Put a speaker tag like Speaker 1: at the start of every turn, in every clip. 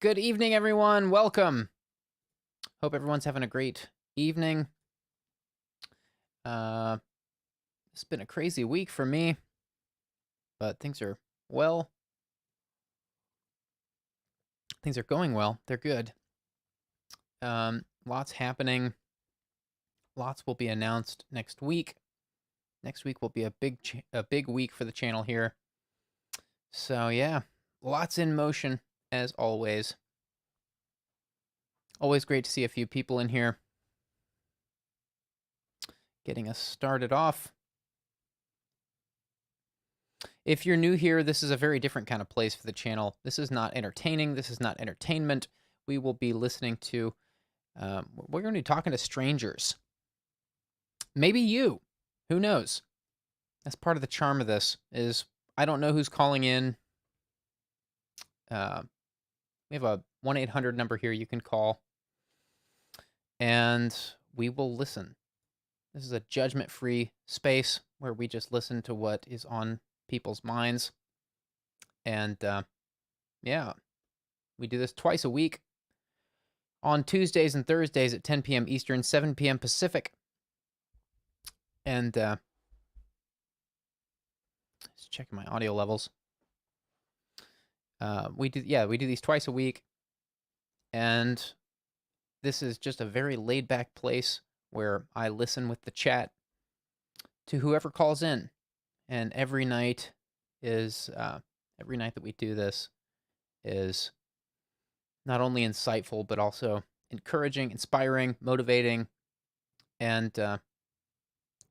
Speaker 1: Good evening, everyone. Welcome. Hope everyone's having a great evening. Uh, it's been a crazy week for me, but things are well. Things are going well. They're good. Lots happening. Lots will be announced next week. Next week will be a big week for the channel here. So yeah, lots in motion as always. Always great to see a few people in here. Getting us started off. If you're new here, this is a very different kind of place for the channel. This is not entertaining. This is not entertainment. We will be listening to, we're going to be talking to strangers. Maybe you. Who knows? That's part of the charm of this, is I don't know who's calling in. We have a 1-800 number here you can call, and we will listen. This is a judgment-free space where we just listen to what is on people's minds. And yeah, we do this twice a week on Tuesdays and Thursdays at 10 p.m. Eastern, 7 p.m. Pacific. And just checking my audio levels. We do these twice a week, and this is just a very laid-back place where I listen with the chat to whoever calls in. And every night that we do this is not only insightful, but also encouraging, inspiring, motivating, and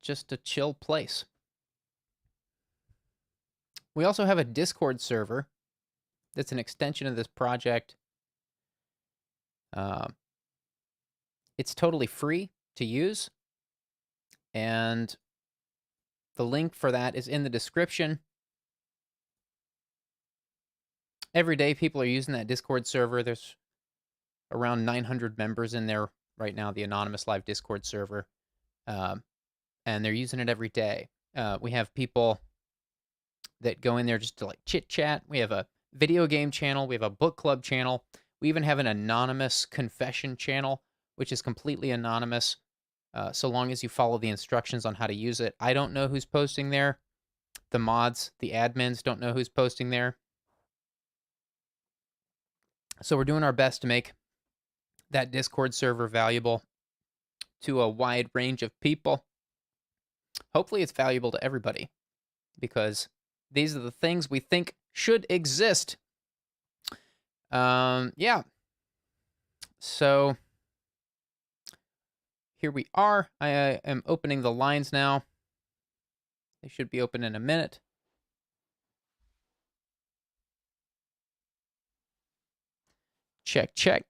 Speaker 1: just a chill place. We also have a Discord server that's an extension of this project. It's totally free to use, and the link for that is in the description. Every day people are using that Discord server. There's around 900 members in there right now, the Anonymous Live Discord server. And they're using it every day. We have people that go in there just to like chit chat. We have a video game channel. We have a book club channel. We even have an anonymous confession channel, which is completely anonymous, so long as you follow the instructions on how to use it. I don't know who's posting there. The mods, the admins don't know who's posting there. So we're doing our best to make that Discord server valuable to a wide range of people. Hopefully it's valuable to everybody, because these are the things we think should exist. Yeah. So here we are. I am opening the lines now. They should be open in a minute. Check, check.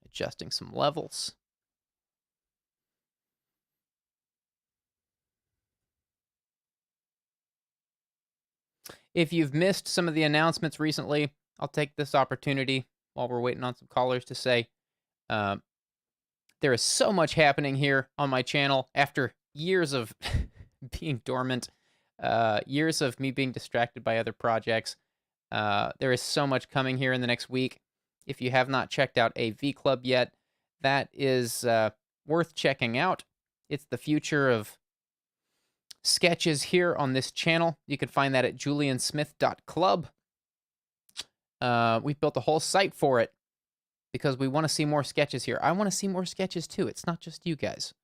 Speaker 1: Adjusting some levels. If you've missed some of the announcements recently, I'll take this opportunity while we're waiting on some callers to say there is so much happening here on my channel after years of being dormant, years of me being distracted by other projects. There is so much coming here in the next week. If you have not checked out AV Club yet, that is worth checking out. It's the future of sketches here on this channel. You can find that at juliansmith.club. We've built a whole site for it because we want to see more sketches here. I want to see more sketches too. It's not just you guys.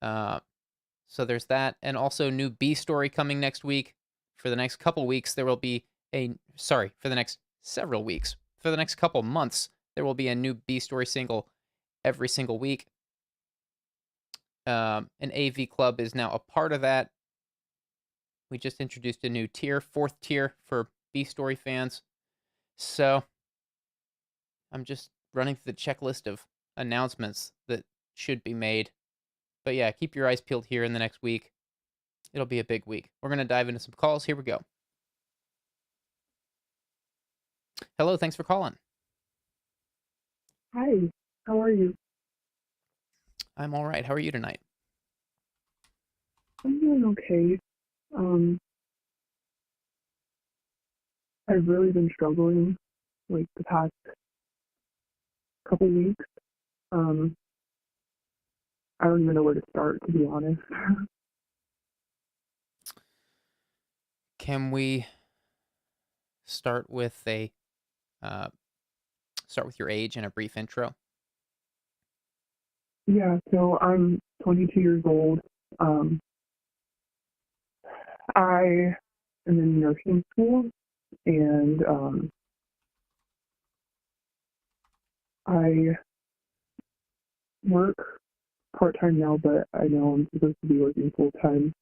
Speaker 1: So there's that. And also new B story coming next week. For the next couple weeks, there will be for the next several weeks. For the next couple months, there will be a new B story single every single week. An AV Club is now a part of that. We just introduced a new tier, 4th tier for B story fans. So I'm just running through the checklist of announcements that should be made. But yeah, keep your eyes peeled here in the next week. It'll be a big week. We're going to dive into some calls. Here we go. Hello, thanks for calling.
Speaker 2: Hi, how are you?
Speaker 1: I'm all right. How are you tonight?
Speaker 2: I'm doing okay. I've really been struggling like the past couple weeks. Um, I don't even know where to start, to be honest.
Speaker 1: Can we start with uh, your age and a brief intro?
Speaker 2: Yeah, so I'm 22 years old. Um, I am in nursing school, and I work part-time now, but I know I'm supposed to be working full-time,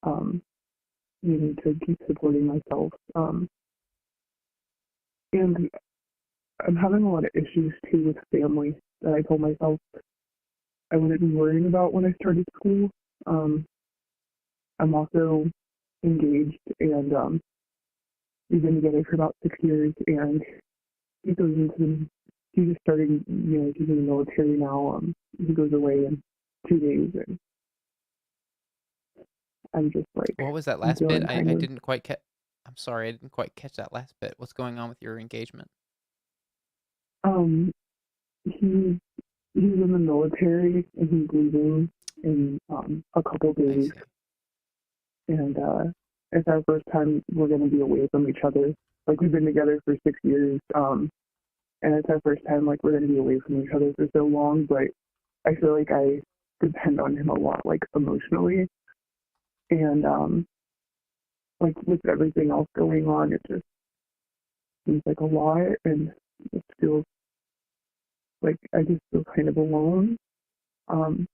Speaker 2: um, needing to keep supporting myself. And I'm having a lot of issues too with family that I told myself I wouldn't be worrying about when I started school. Um, I'm also engaged, and we've been together for about 6 years, and he goes into he's just starting, he's in the military now. He goes away in 2 days, and I'm just like,
Speaker 1: What was that
Speaker 2: I'm
Speaker 1: last bit?
Speaker 2: feeling
Speaker 1: I
Speaker 2: kind of,
Speaker 1: didn't quite catch. I'm sorry, I didn't quite catch that last bit. What's going on with your engagement?
Speaker 2: um, he, he's in the military, and he's leaving in a couple
Speaker 1: I
Speaker 2: days,
Speaker 1: see.
Speaker 2: and it's our first time we're going to be away from each other. Like, we've been together for 6 years, and it's our first time, like, we're going to be away from each other for so long, but I feel like I depend on him a lot, like, emotionally, and like, with everything else going on, it just seems like a lot, and it feels like I just feel kind of alone. Um,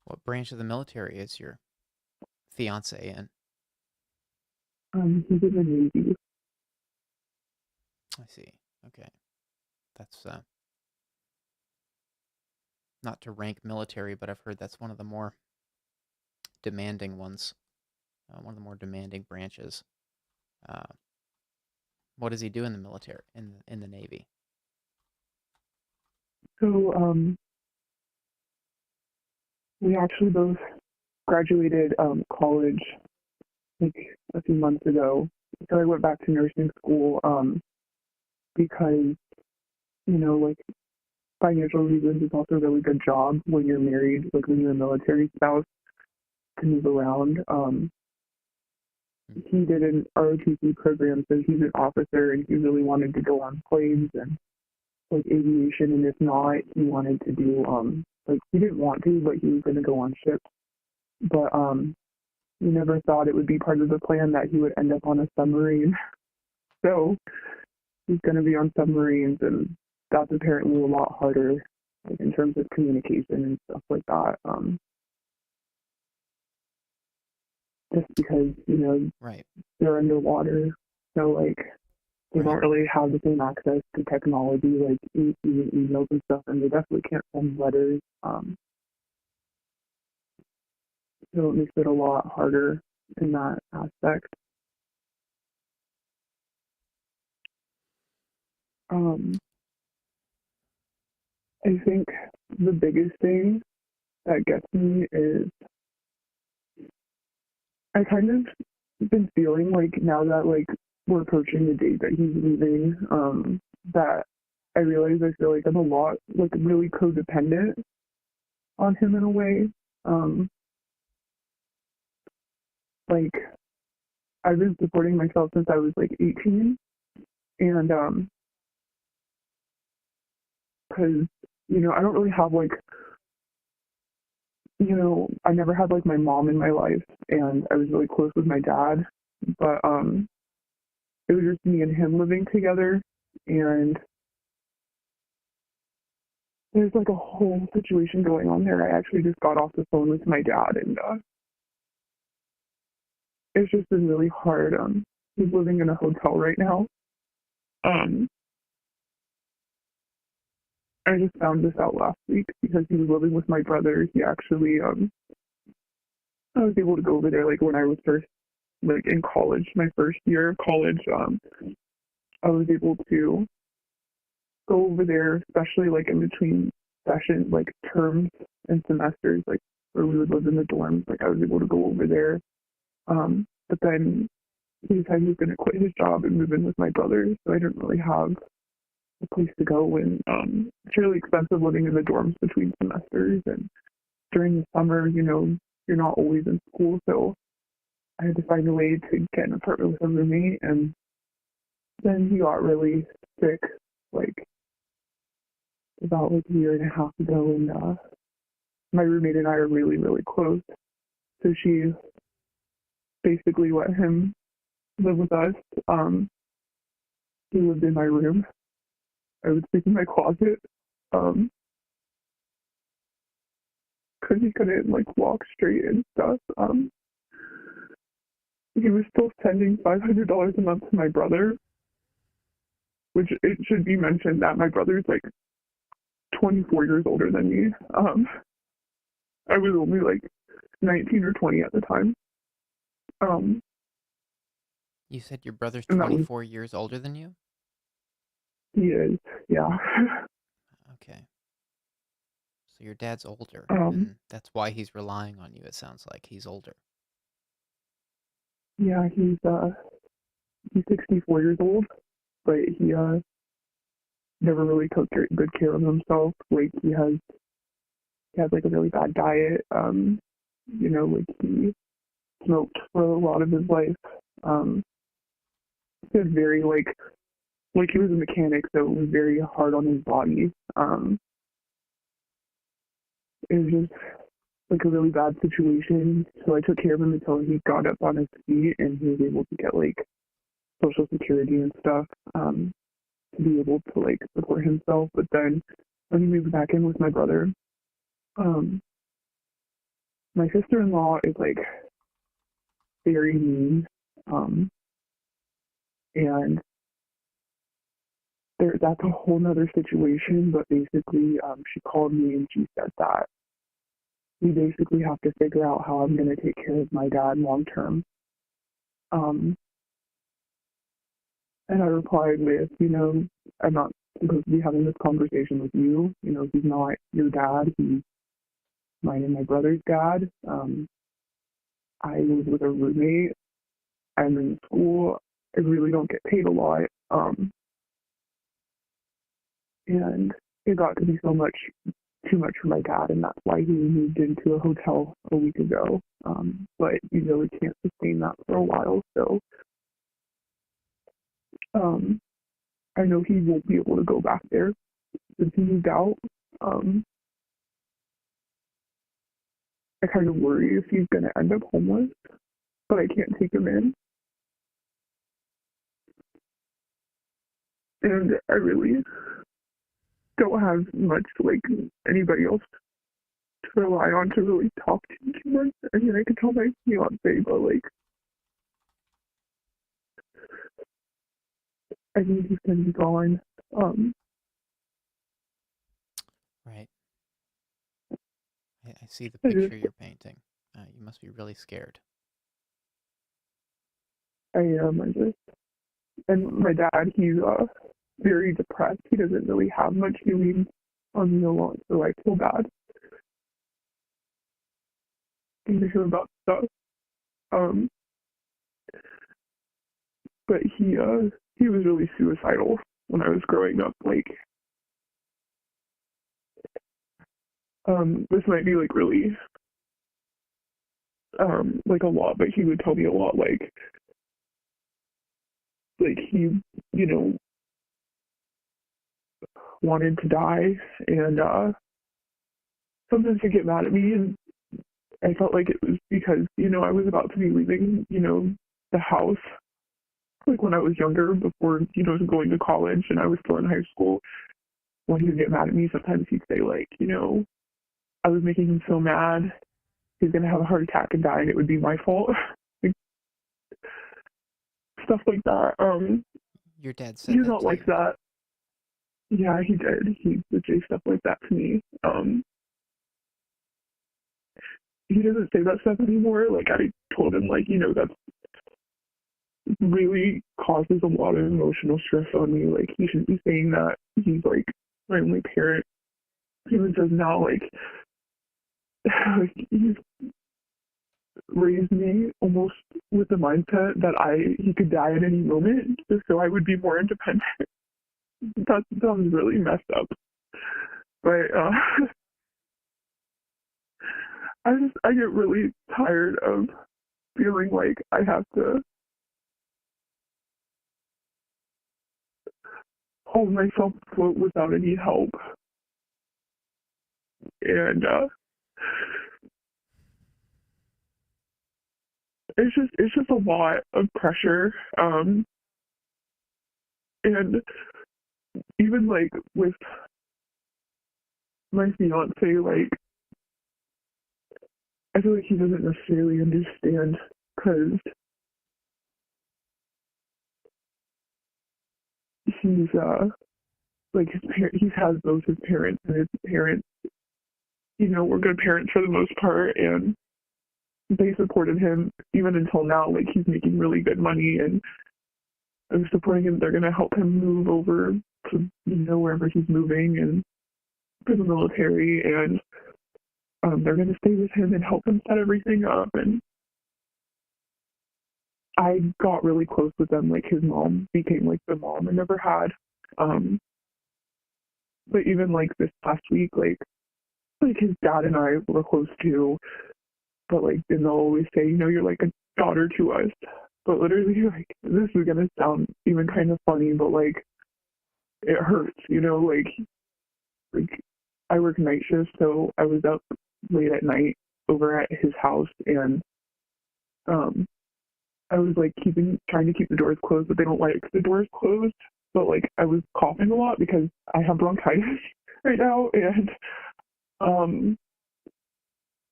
Speaker 1: What branch of the military is your fiance in?
Speaker 2: he's in the Navy.
Speaker 1: I see. Okay, that's not to rank military, but I've heard that's one of the more demanding ones. One of the more demanding branches. Uh, what does he do in the military? In the Navy?
Speaker 2: So we actually both graduated college like a few months ago. So I went back to nursing school because, like, financial reasons. It's also a really good job when you're married, like when you're a military spouse, to move around. He did an ROTC program, so he's an officer, and he really wanted to go on planes and like aviation. And if not, he wanted to do like, he didn't want to, but he was going to go on ships. But he never thought it would be part of the plan that he would end up on a submarine. So he's going to be on submarines, and that's apparently a lot harder, like, in terms of communication and stuff like that. Just because,
Speaker 1: Right.
Speaker 2: they're underwater. So, like, they
Speaker 1: Right.
Speaker 2: don't really have the same access to technology, like even emails and stuff, and they definitely can't send letters. So it makes it a lot harder in that aspect. Um, I think the biggest thing that gets me is I kind of been feeling like, now that, like, we're approaching the date that he's leaving, that I realize I feel like I'm a lot, like, really codependent on him in a way. Um, like, I've been supporting myself since I was like 18, and because, I don't really have, like, I never had, like, my mom in my life, and I was really close with my dad, but it was just me and him living together, and there's, like, a whole situation going on there. I actually just got off the phone with my dad, and it's just been really hard. He's living in a hotel right now. Um, I just found this out last week because he was living with my brother. He actually, I was able to go over there, like, when I was first, like, in college, my first year of college. I was able to go over there, especially, like, in between sessions, like terms and semesters, like, where we would live in the dorms. Like, I was able to go over there But then he decided he was going to quit his job and move in with my brother, so I didn't really have a place to go. And it's really expensive living in the dorms between semesters. And during the summer, you're not always in school, so I had to find a way to get an apartment with a roommate. And then he got really sick, like about like a year and a half ago, and my roommate and I are really, really close. So she basically let him live with us. He lived in my room. I would sleep in my closet. Because he couldn't like walk straight and stuff. He was still sending $500 a month to my brother, which it should be mentioned that my brother's like 24 years older than me. I was only like 19 or 20 at the time.
Speaker 1: You said your brother's
Speaker 2: And that was,
Speaker 1: 24 years older than you?
Speaker 2: he is, yeah.
Speaker 1: Okay. So your dad's older,
Speaker 2: Um,
Speaker 1: and that's why he's relying on you, it sounds like. He's older.
Speaker 2: yeah, he's 64 years old, but he never really took good care of himself. Like he has like a really bad diet. Like he smoked for a lot of his life. He was very like he was a mechanic, so it was very hard on his body. It was just like a really bad situation. So I took care of him until he got up on his feet and he was able to get like social security and stuff, to be able to like support himself. But then when he moved back in with my brother, my sister-in-law is like very mean, and that's a whole nother situation. But basically, she called me and she said that we basically have to figure out how I'm going to take care of my dad long term. And I replied with, I'm not supposed to be having this conversation with you. He's not your dad. He's mine and my brother's dad. I was with a roommate. I'm in school. I really don't get paid a lot. And it got to be too much for my dad, and that's why he moved into a hotel a week ago. But you really can't sustain that for a while. So I know he won't be able to go back there since he moved out. I kind of worry if he's going to end up homeless, but I can't take him in. And I really don't have much like anybody else to rely on to really talk to too much. I mean, I could tell my fiance, but like, I think he's gonna be gone.
Speaker 1: Right. I see the
Speaker 2: I
Speaker 1: picture
Speaker 2: just,
Speaker 1: you're painting. You must be really scared.
Speaker 2: I am. And my dad, he's very depressed. He doesn't really have much feelings on me a lot, so I feel bad to hear about stuff. Um, but he was really suicidal when I was growing up. Like, this might be like really like a lot, but he would tell me a lot like he, you know, wanted to die, and sometimes he'd get mad at me, and I felt like it was because, I was about to be leaving, the house, like when I was younger, before, going to college, and I was still in high school. When he would get mad at me, sometimes he'd say like, I was making him so mad, he's gonna have a heart attack and die, and it would be my fault. Like, stuff like that.
Speaker 1: Your dad said
Speaker 2: He's
Speaker 1: that
Speaker 2: not
Speaker 1: to
Speaker 2: like
Speaker 1: you.
Speaker 2: that. Yeah, he did. He would say stuff like that to me. He doesn't say that stuff anymore. Like, I told him, like, that's really causes a lot of emotional stress on me. Like, he shouldn't be saying that. He's like my only parent. He even says now, like, like he's raised me almost with the mindset that he could die at any moment, just so I would be more independent. That sounds really messed up, but I get really tired of feeling like I have to hold myself afloat without any help, and it's just a lot of pressure, and even like with my fiance, like I feel like he doesn't necessarily understand because he's like he has both his parents, and his parents, were good parents for the most part, and they supported him even until now. Like he's making really good money, and they're supporting him. They're gonna help him move over to wherever he's moving and for the military, and they're gonna stay with him and help him set everything up. And I got really close with them. Like his mom became like the mom I never had. But even like this past week, like his dad and I were close too. But like, and they'll always say, you're like a daughter to us. But literally, like, this is gonna sound even kind of funny, but like, it hurts, like I work night shift, so I was up late at night over at his house, and I was like trying to keep the doors closed, but they don't like the doors closed. But like, I was coughing a lot because I have bronchitis right now, and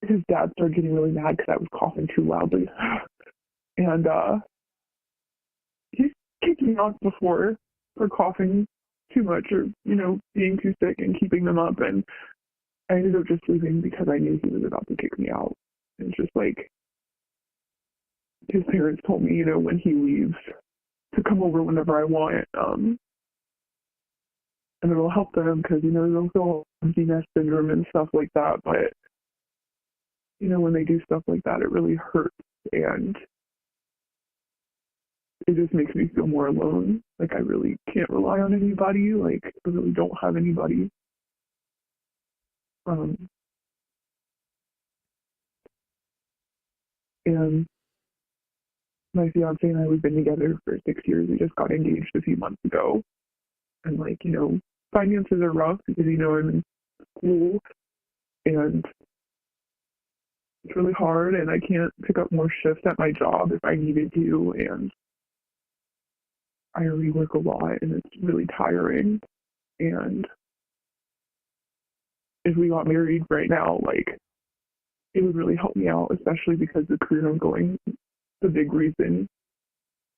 Speaker 2: his dad started getting really mad because I was coughing too loudly, and he's kicked me off before for coughing too much or being too sick and keeping them up, and I ended up just leaving because I knew he was about to kick me out. It's just like his parents told me, when he leaves, to come over whenever I want, and it'll help them because they'll feel empty nest syndrome and stuff like that. But when they do stuff like that, it really hurts, and it just makes me feel more alone. Like I really can't rely on anybody. Like I really don't have anybody. And my fiance and I, we've been together for 6 years. We just got engaged a few months ago. And like, finances are rough because, I'm in school and it's really hard and I can't pick up more shifts at my job if I needed to. And I already work a lot and it's really tiring. And if we got married right now, like it would really help me out, especially because the career I'm going, the big reason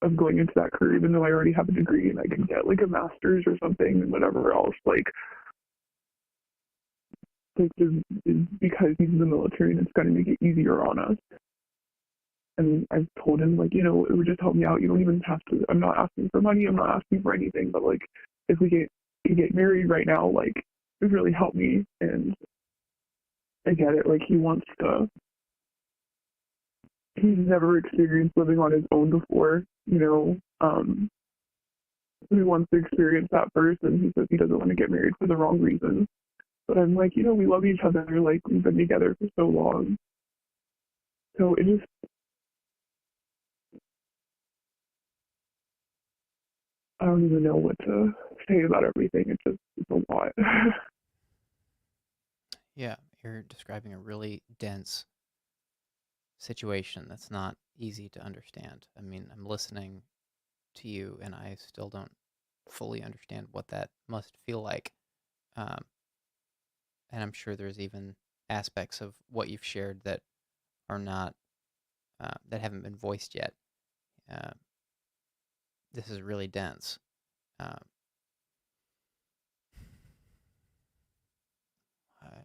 Speaker 2: of going into that career, even though I already have a degree and I can get like a master's or something and whatever else, like is because he's in the military and it's going to make it easier on us. And I've told him, like, it would just help me out. You don't even have to, I'm not asking for money, I'm not asking for anything, but like if we get married right now, like it would really help me. And I get it, like he's never experienced living on his own before, he wants to experience that first, and he says he doesn't want to get married for the wrong reasons. But I'm like, we love each other, like we've been together for so long. So it just, I don't even know what to say about everything. It's a lot.
Speaker 1: Yeah, you're describing a really dense situation that's not easy to understand. I mean, I'm listening to you and I still don't fully understand what that must feel like. Um, and I'm sure there's even aspects of what you've shared that are not, that haven't been voiced yet. Uh, this is really dense. Um,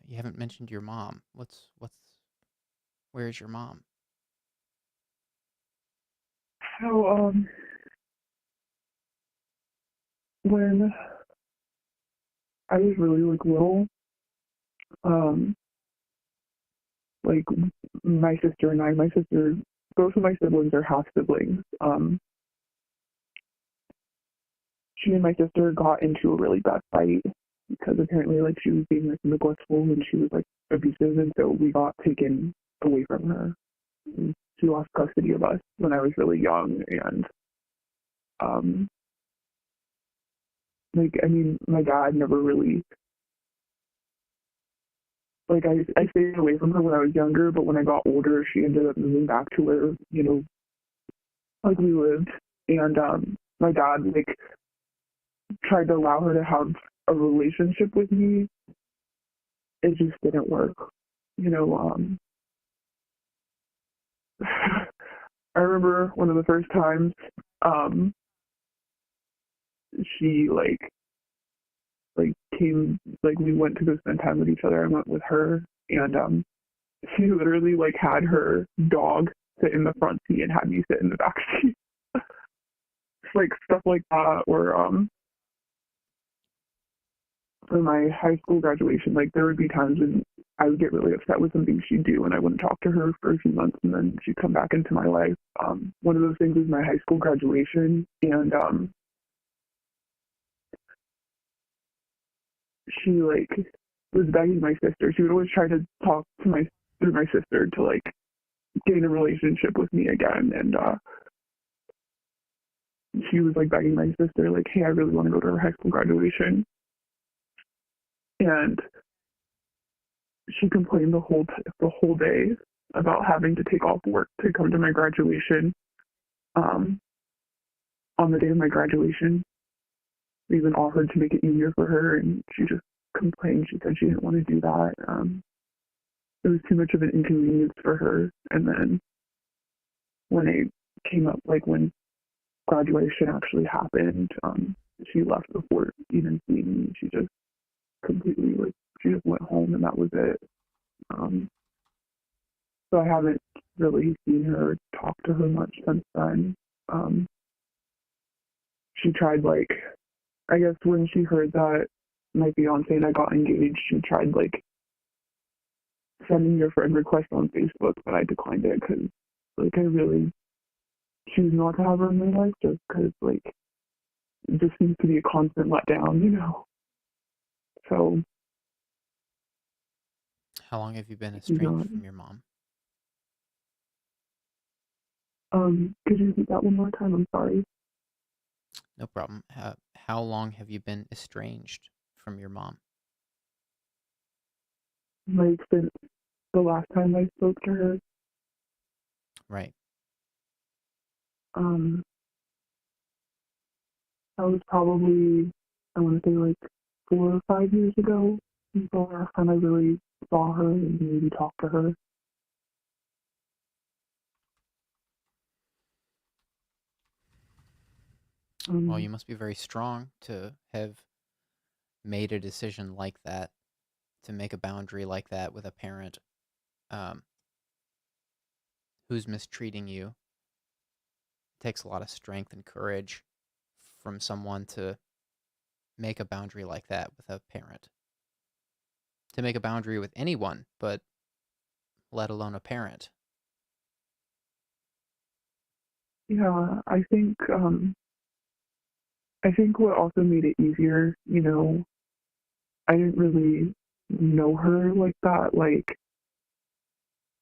Speaker 1: you haven't mentioned your mom. Where's your mom?
Speaker 2: So when I was really like little, um like my sister and I, both of my siblings are half siblings. She and my sister got into a really bad fight because apparently like she was being like neglectful and she was like abusive, and so we got taken away from her. And she lost custody of us when I was really young, and um like I mean my dad never really like I stayed away from her when I was younger, but when I got older she ended up moving back to where, like we lived, and my dad like tried to allow her to have a relationship with me. It just didn't work. You know, I remember one of the first times um she like came, like we went to go spend time with each other. I went with her, and she literally like had her dog sit in the front seat and had me sit in the back seat. Like stuff like that. Or for my high school graduation, like there would be times when I would get really upset with something she'd do and I wouldn't talk to her for a few months and then she'd come back into my life. One of those things was my high school graduation, and she like was begging my sister. She would always try to talk to my through my sister to like gain a relationship with me again, and she was like begging my sister like, hey, I really want to go to her high school graduation. And she complained the whole day about having to take off work to come to my graduation. On the day of my graduation, we even offered to make it easier for her, and she just complained. She said she didn't want to do that. It was too much of an inconvenience for her. And then when it came up, like when graduation actually happened, she left before even seeing me. She just completely like she just went home and that was it. So I haven't really seen her, talk to her much since then. She tried like, I guess when she heard that my fiance and I got engaged, she tried like sending your friend request on Facebook, but I declined it because like I really choose not to have her in my life just because like it just seems to be a constant letdown. So
Speaker 1: How long have you been
Speaker 2: she's not.
Speaker 1: estranged from your mom?
Speaker 2: Could you repeat that one more time? I'm sorry.
Speaker 1: No problem. How long have you been estranged from your mom?
Speaker 2: Like since the last time I spoke to her,
Speaker 1: Right.
Speaker 2: um, that was probably, I want to say like 4 or 5 years ago. Until the last time I really saw her and maybe talked to her.
Speaker 1: Well,
Speaker 2: Um,
Speaker 1: you must be very strong to have made a decision like that, to make a boundary like that with a parent um, who's mistreating you. It takes a lot of strength and courage from someone to make a boundary like that with a parent. To make a boundary with anyone, but let alone a parent.
Speaker 2: yeah, I think what also made it easier, I didn't really know her like that. Like,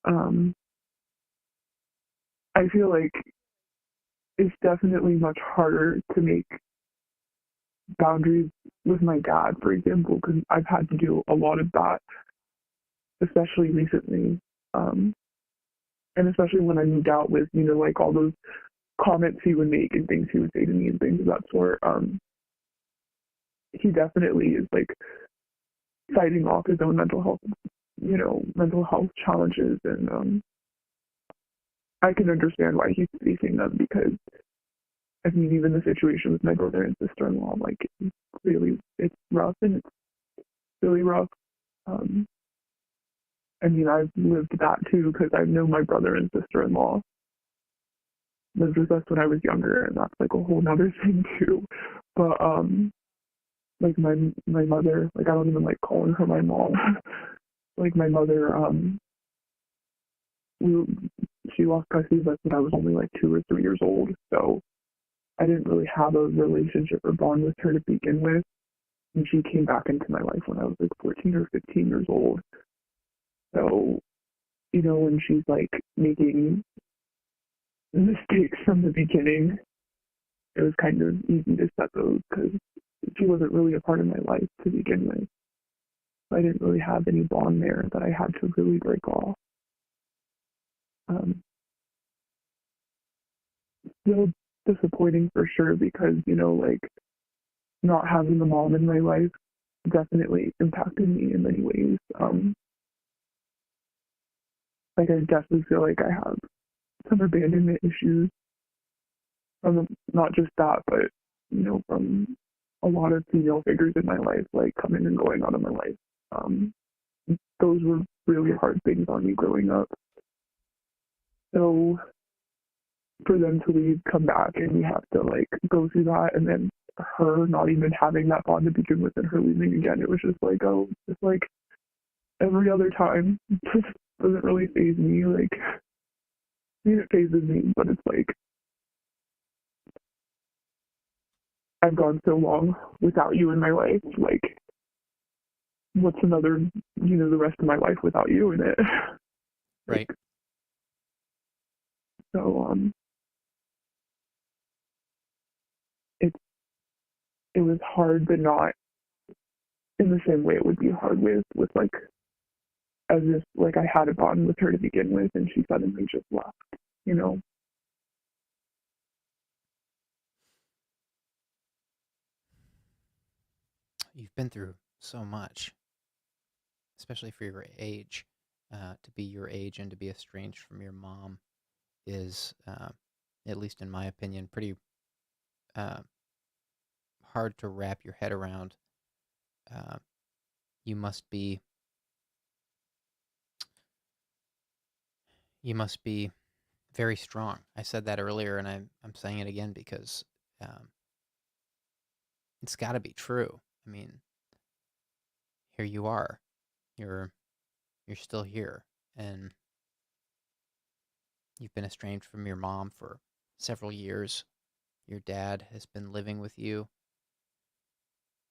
Speaker 2: um, I feel like it's definitely much harder to make boundaries with my dad, for example, because I've had to do a lot of that, especially recently. Um, and especially when I moved out with, like all those comments he would make and things he would say to me and things of that sort. He definitely is like fighting off his own mental health challenges, and I can understand why he's facing them because I mean, even the situation with my brother and sister-in-law, like it's rough and it's really rough. Um, I mean, I've lived that too because I know my brother and sister-in-law lived with us when I was younger, and that's like a whole nother thing too. But like my mother, like I don't even like calling her my mom. Like my mother, we, she lost custody of us when I was only like 2 or 3 years old. So I didn't really have a relationship or bond with her to begin with. And she came back into my life when I was like 14 or 15 years old. So, when she's like making mistakes from the beginning, it was kind of easy to set those because she wasn't really a part of my life to begin with. I didn't really have any bond there that I had to really break off. Still disappointing for sure because, like not having a mom in my life definitely impacted me in many ways. Like I definitely feel like I have some abandonment issues from not just that, but from a lot of female figures in my life, like coming and going out of my life. Um, those were really hard things on me growing up. So for them to leave, come back, and we have to like go through that, and then her not even having that bond to begin with, and her leaving again, it was just like, oh, just like every other time. It just doesn't really faze me. Like, I mean, it phases me, but it's like I've gone so long without you in my life. Like, what's another, the rest of my life without you in it?
Speaker 1: Right.
Speaker 2: Like, so it was hard, but not in the same way it would be hard with like as if like I had a bond with her to begin with, and she suddenly just left. You know.
Speaker 1: You've been through so much, especially for your age. To be your age and to be estranged from your mom is, at least in my opinion, pretty uh, hard to wrap your head around. Uh, you must be you must be very strong. I said that earlier, and I'm saying it again because um, it's got to be true. I mean, here you are. You're you're still here, and you've been estranged from your mom for several years. Your dad has been living with you.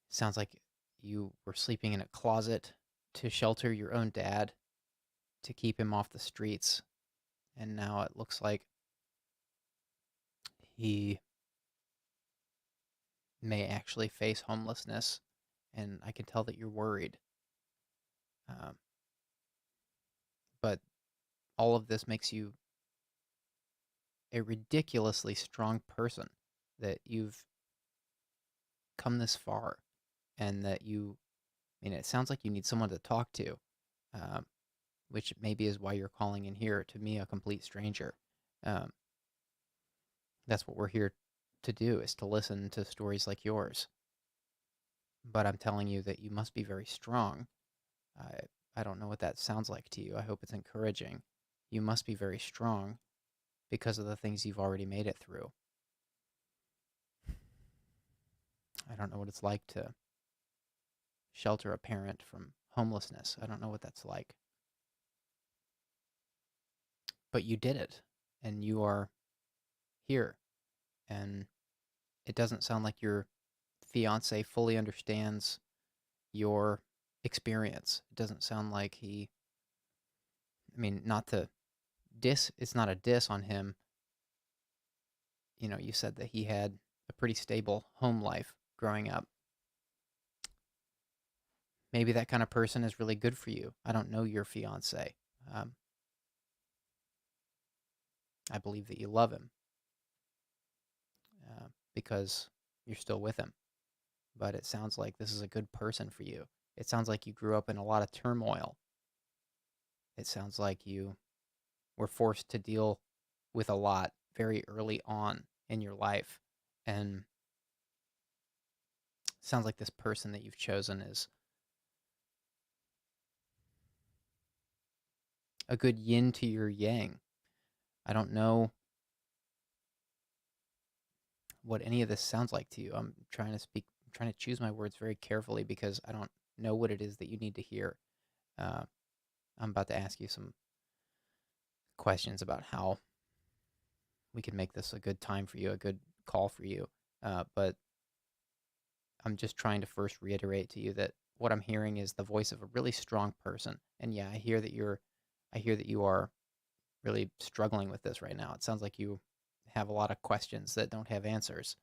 Speaker 1: Sounds like you were sleeping in a closet to shelter your own dad, to keep him off the streets, and now it looks like he may actually face homelessness, and I can tell that you're worried. Um, but all of this makes you a ridiculously strong person, that you've come this far, and that it sounds like you need someone to talk to, um, which maybe is why you're calling in here to me, a complete stranger. Um, that's what we're here to do, is to listen to stories like yours. But I'm telling you that you must be very strong. I, I don't know what that sounds like to you. I hope it's encouraging. You must be very strong because of the things you've already made it through. I don't know what it's like to shelter a parent from homelessness. I don't know what that's like. But you did it, and you are here. And it doesn't sound like your fiance fully understands your experience. It doesn't sound like not to it's not a diss on him. You said that he had a pretty stable home life growing up. Maybe that kind of person is really good for you. I don't know your fiance. Um, I believe that you love him, because you're still with him. But it sounds like this is a good person for you. It sounds like you grew up in a lot of turmoil. It sounds like you were forced to deal with a lot very early on in your life. And it sounds like this person that you've chosen is a good yin to your yang. I don't know what any of this sounds like to you. I'm trying to choose my words very carefully because I don't know what it is that you need to hear. Uh, I'm about to ask you some questions about how we can make this a good time for you, a good call for you. But I'm just trying to first reiterate to you that what I'm hearing is the voice of a really strong person. And yeah, I hear that you are really struggling with this right now. It sounds like you have a lot of questions that don't have answers.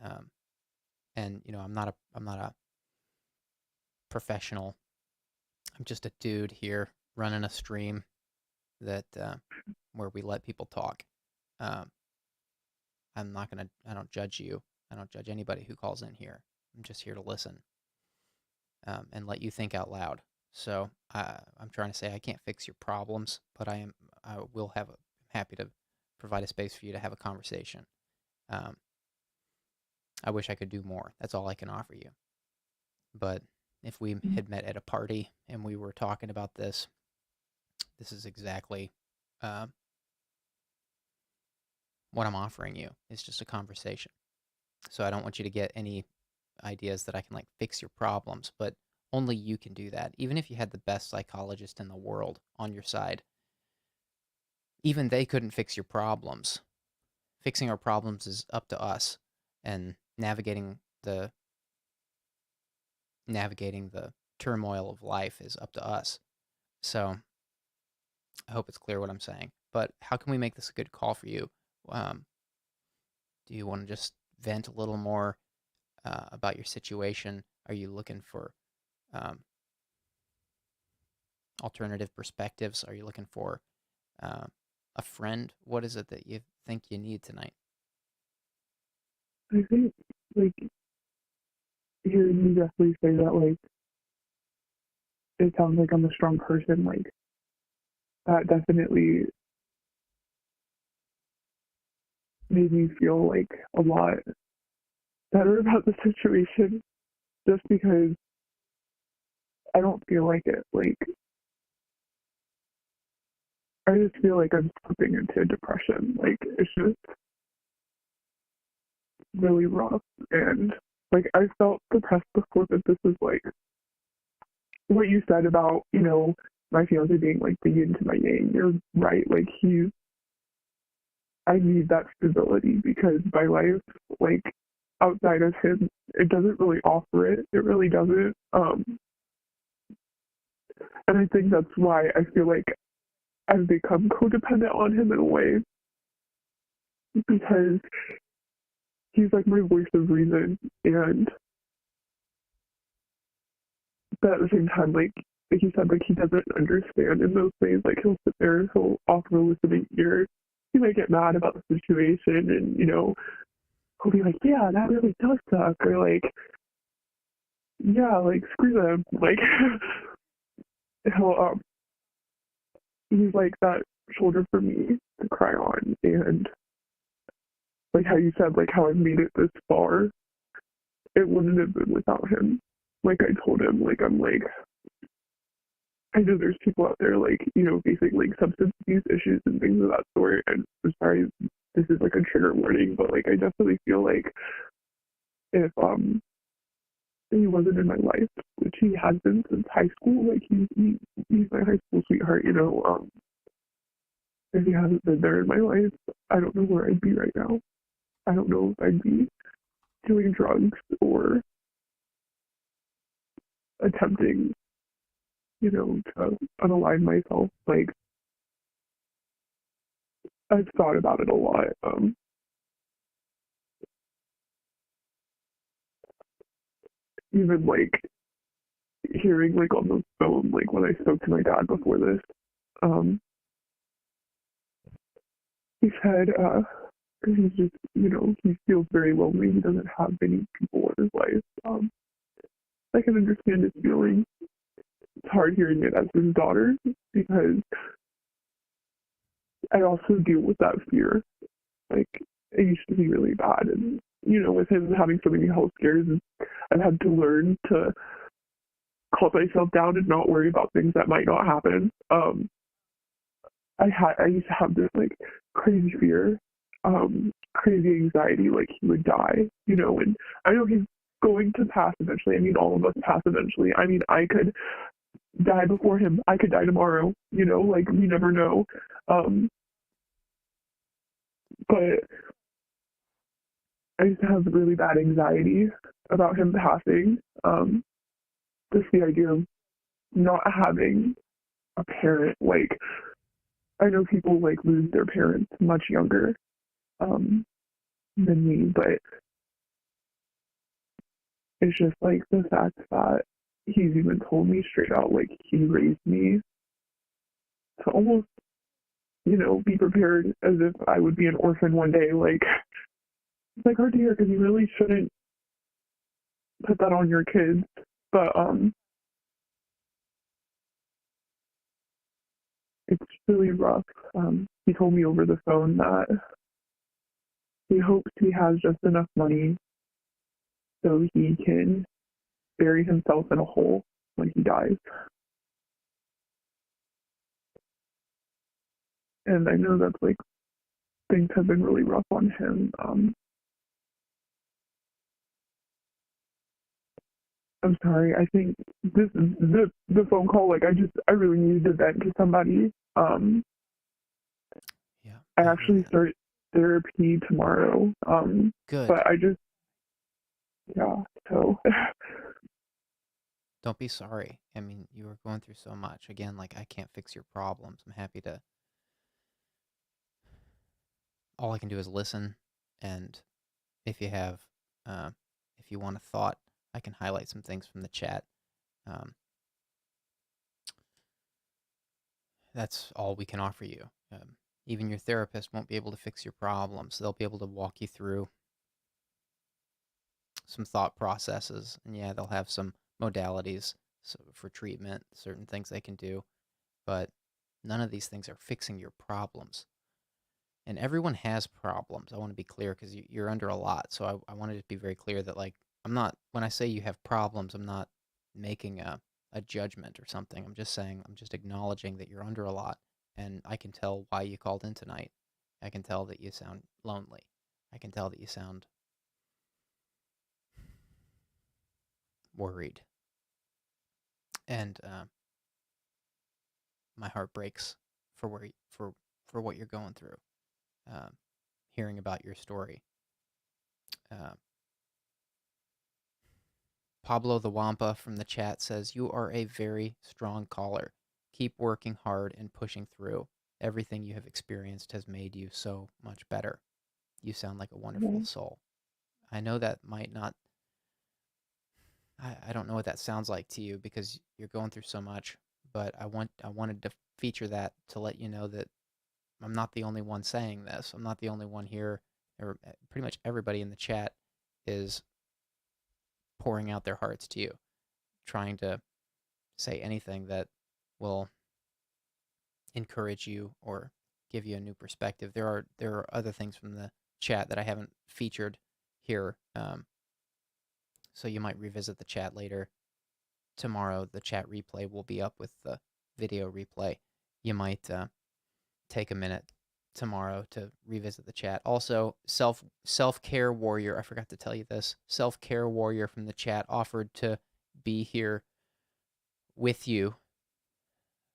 Speaker 1: Um, and I'm not a professional. I'm just a dude here running a stream that where we let people talk. Um, I don't judge you. I don't judge anybody who calls in here. I'm just here to listen and let you think out loud. So I'm trying to say I can't fix your problems, but I will happy to provide a space for you to have a conversation. Um, I wish I could do more. That's all I can offer you. But if we had met at a party and we were talking about this, this is exactly uh, what I'm offering you. It's just a conversation. So I don't want you to get any ideas that I can like fix your problems, but only you can do that. Even if you had the best psychologist in the world on your side, even they couldn't fix your problems. Fixing our problems is up to us, and navigating the turmoil of life is up to us. So I hope it's clear what I'm saying. But how can we make this a good call for you? Um, do you want to just vent a little more about your situation? Are you looking for um, alternative perspectives? Are you looking for uh, a friend? What is it that you think you need tonight?
Speaker 2: I think, like, hearing you definitely say that, like, it sounds like I'm a strong person, like, that definitely made me feel, like, a lot better about the situation, just because I don't feel like it, like, I just feel like I'm slipping into depression, like, it's just really rough, and, like, I felt depressed before, but this is, like, what you said about, my fiance being like the yin to my yang, you're right. Like I need that stability because my life, like outside of him, it doesn't really offer it. It really doesn't. And I think that's why I feel like I've become codependent on him in a way because he's like my voice of reason, and but at the same time, like you said, like he doesn't understand in those ways. Like he'll sit there and he'll offer a listening ear. He might get mad about the situation, and he'll be like, "Yeah, that really does suck," or like, "Yeah, like screw them." Like he'll he's like that shoulder for me to cry on, and like how you said, like how I've made it this far, it wouldn't have been without him. Like I told him, like I'm like I know there's people out there like, facing like substance abuse issues and things of that sort. And I'm sorry, this is like a trigger warning, but like I definitely feel like if he wasn't in my life, which he has been since high school, like he's my high school sweetheart, if he hasn't been there in my life, I don't know where I'd be right now. I don't know if I'd be doing drugs or attempting, to unalign myself. Like I've thought about it a lot. Even like hearing like on the phone, like when I spoke to my dad before this, um, he said, he's just, he feels very lonely. He doesn't have many people in his life. I can understand his feelings. It's hard hearing it as his daughter because I also deal with that fear. Like it used to be really bad, and with him having so many health scares, I've had to learn to calm myself down and not worry about things that might not happen. I used to have this like crazy fear, crazy anxiety, like he would die, and I know he's going to pass eventually. I mean, all of us pass eventually. I mean, I could die before him. I could die tomorrow, you know, like we never know. Um, but I used to have really bad anxiety about him passing. Just the idea of not having a parent. Like, I know people like lose their parents much younger um, than me, but it's just like the fact that he's even told me straight out, like, he raised me to almost, you know, be prepared as if I would be an orphan one day. Like, it's like hard to hear because you really shouldn't put that on your kids. But it's really rough. He told me over the phone that he hopes he has just enough money so he can bury himself in a hole when he dies. And I know that's like things have been really rough on him. I'm sorry. I think this is the phone call. Like I really needed to vent to somebody.
Speaker 1: Yeah,
Speaker 2: I
Speaker 1: I hear
Speaker 2: actually
Speaker 1: that.
Speaker 2: start therapy tomorrow.
Speaker 1: Good.
Speaker 2: But I just yeah. So
Speaker 1: Don't be sorry. I mean, you are going through so much. Again, like I can't fix your problems. I'm happy to. All I can do is listen, and if you have, uh, if you want a thought, I can highlight some things from the chat. Um, that's all we can offer you. Even your therapist won't be able to fix your problems. They'll be able to walk you through some thought processes, and yeah, they'll have some modalities for treatment, certain things they can do, but none of these things are fixing your problems. And everyone has problems. I want to be clear because you're under a lot. So I wanted to be very clear that, like, I'm not, when I say you have problems, I'm not making a judgment or something. I'm just saying, I'm just acknowledging that you're under a lot. And I can tell why you called in tonight. I can tell that you sound lonely. I can tell that you sound worried. And my heart breaks for for what you're going through. Um, Hearing about your story. Uh, Pablo the Wampa from the chat says, "You are a very strong caller. Keep working hard and pushing through. Everything you have experienced has made you so much better. You sound like a wonderful
Speaker 2: yeah.
Speaker 1: soul." I know that might not, I don't know what that sounds like to you because you're going through so much, but I wanted to feature that to let you know that I'm not the only one saying this. I'm not the only one here. Or pretty much everybody in the chat is pouring out their hearts to you, trying to say anything that will encourage you or give you a new perspective. There are other things from the chat that I haven't featured here, so you might revisit the chat later. Tomorrow, the chat replay will be up with the video replay. You might take a minute tomorrow to revisit the chat. Also, self care warrior. I forgot to tell you this. Self care warrior from the chat offered to be here with you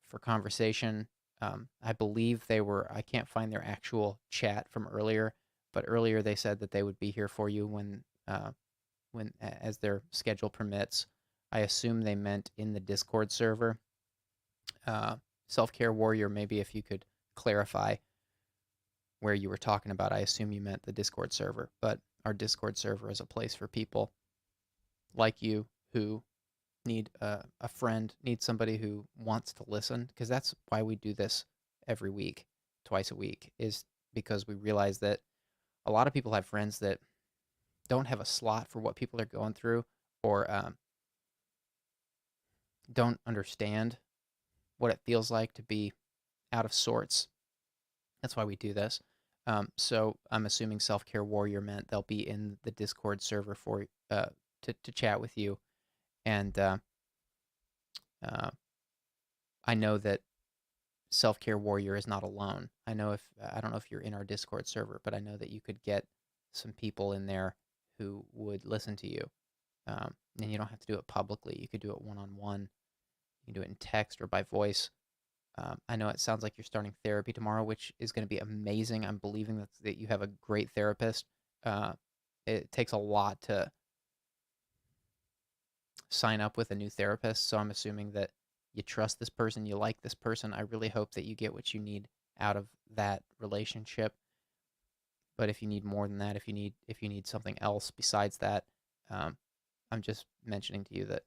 Speaker 1: for conversation. I believe they were, I can't find their actual chat from earlier, but earlier they said that they would be here for you when as their schedule permits. I assume they meant in the Discord server. Uh, Self Care Warrior, maybe if you could clarify where you were talking about. I assume you meant the Discord server, but our Discord server is a place for people like you who need a friend, need somebody who wants to listen, because that's why we do this every week, twice a week, is because we realize that a lot of people have friends that don't have a slot for what people are going through, or don't understand what it feels like to be out of sorts. That's why we do this. So I'm assuming Self Care Warrior meant they'll be in the Discord server for to chat with you, and uh, I know that Self Care Warrior is not alone. I don't know if you're in our Discord server, but I know that you could get some people in there who would listen to you, and you don't have to do it publicly. You could do it one on one, You can do it in text or by voice. I know it sounds like you're starting therapy tomorrow, which is going to be amazing. I'm believing that you have a great therapist. Uh, it takes a lot to sign up with a new therapist, so I'm assuming that you trust this person, you like this person. I really hope that you get what you need out of that relationship. But if you need more than that, if you need something else besides that, um, I'm just mentioning to you that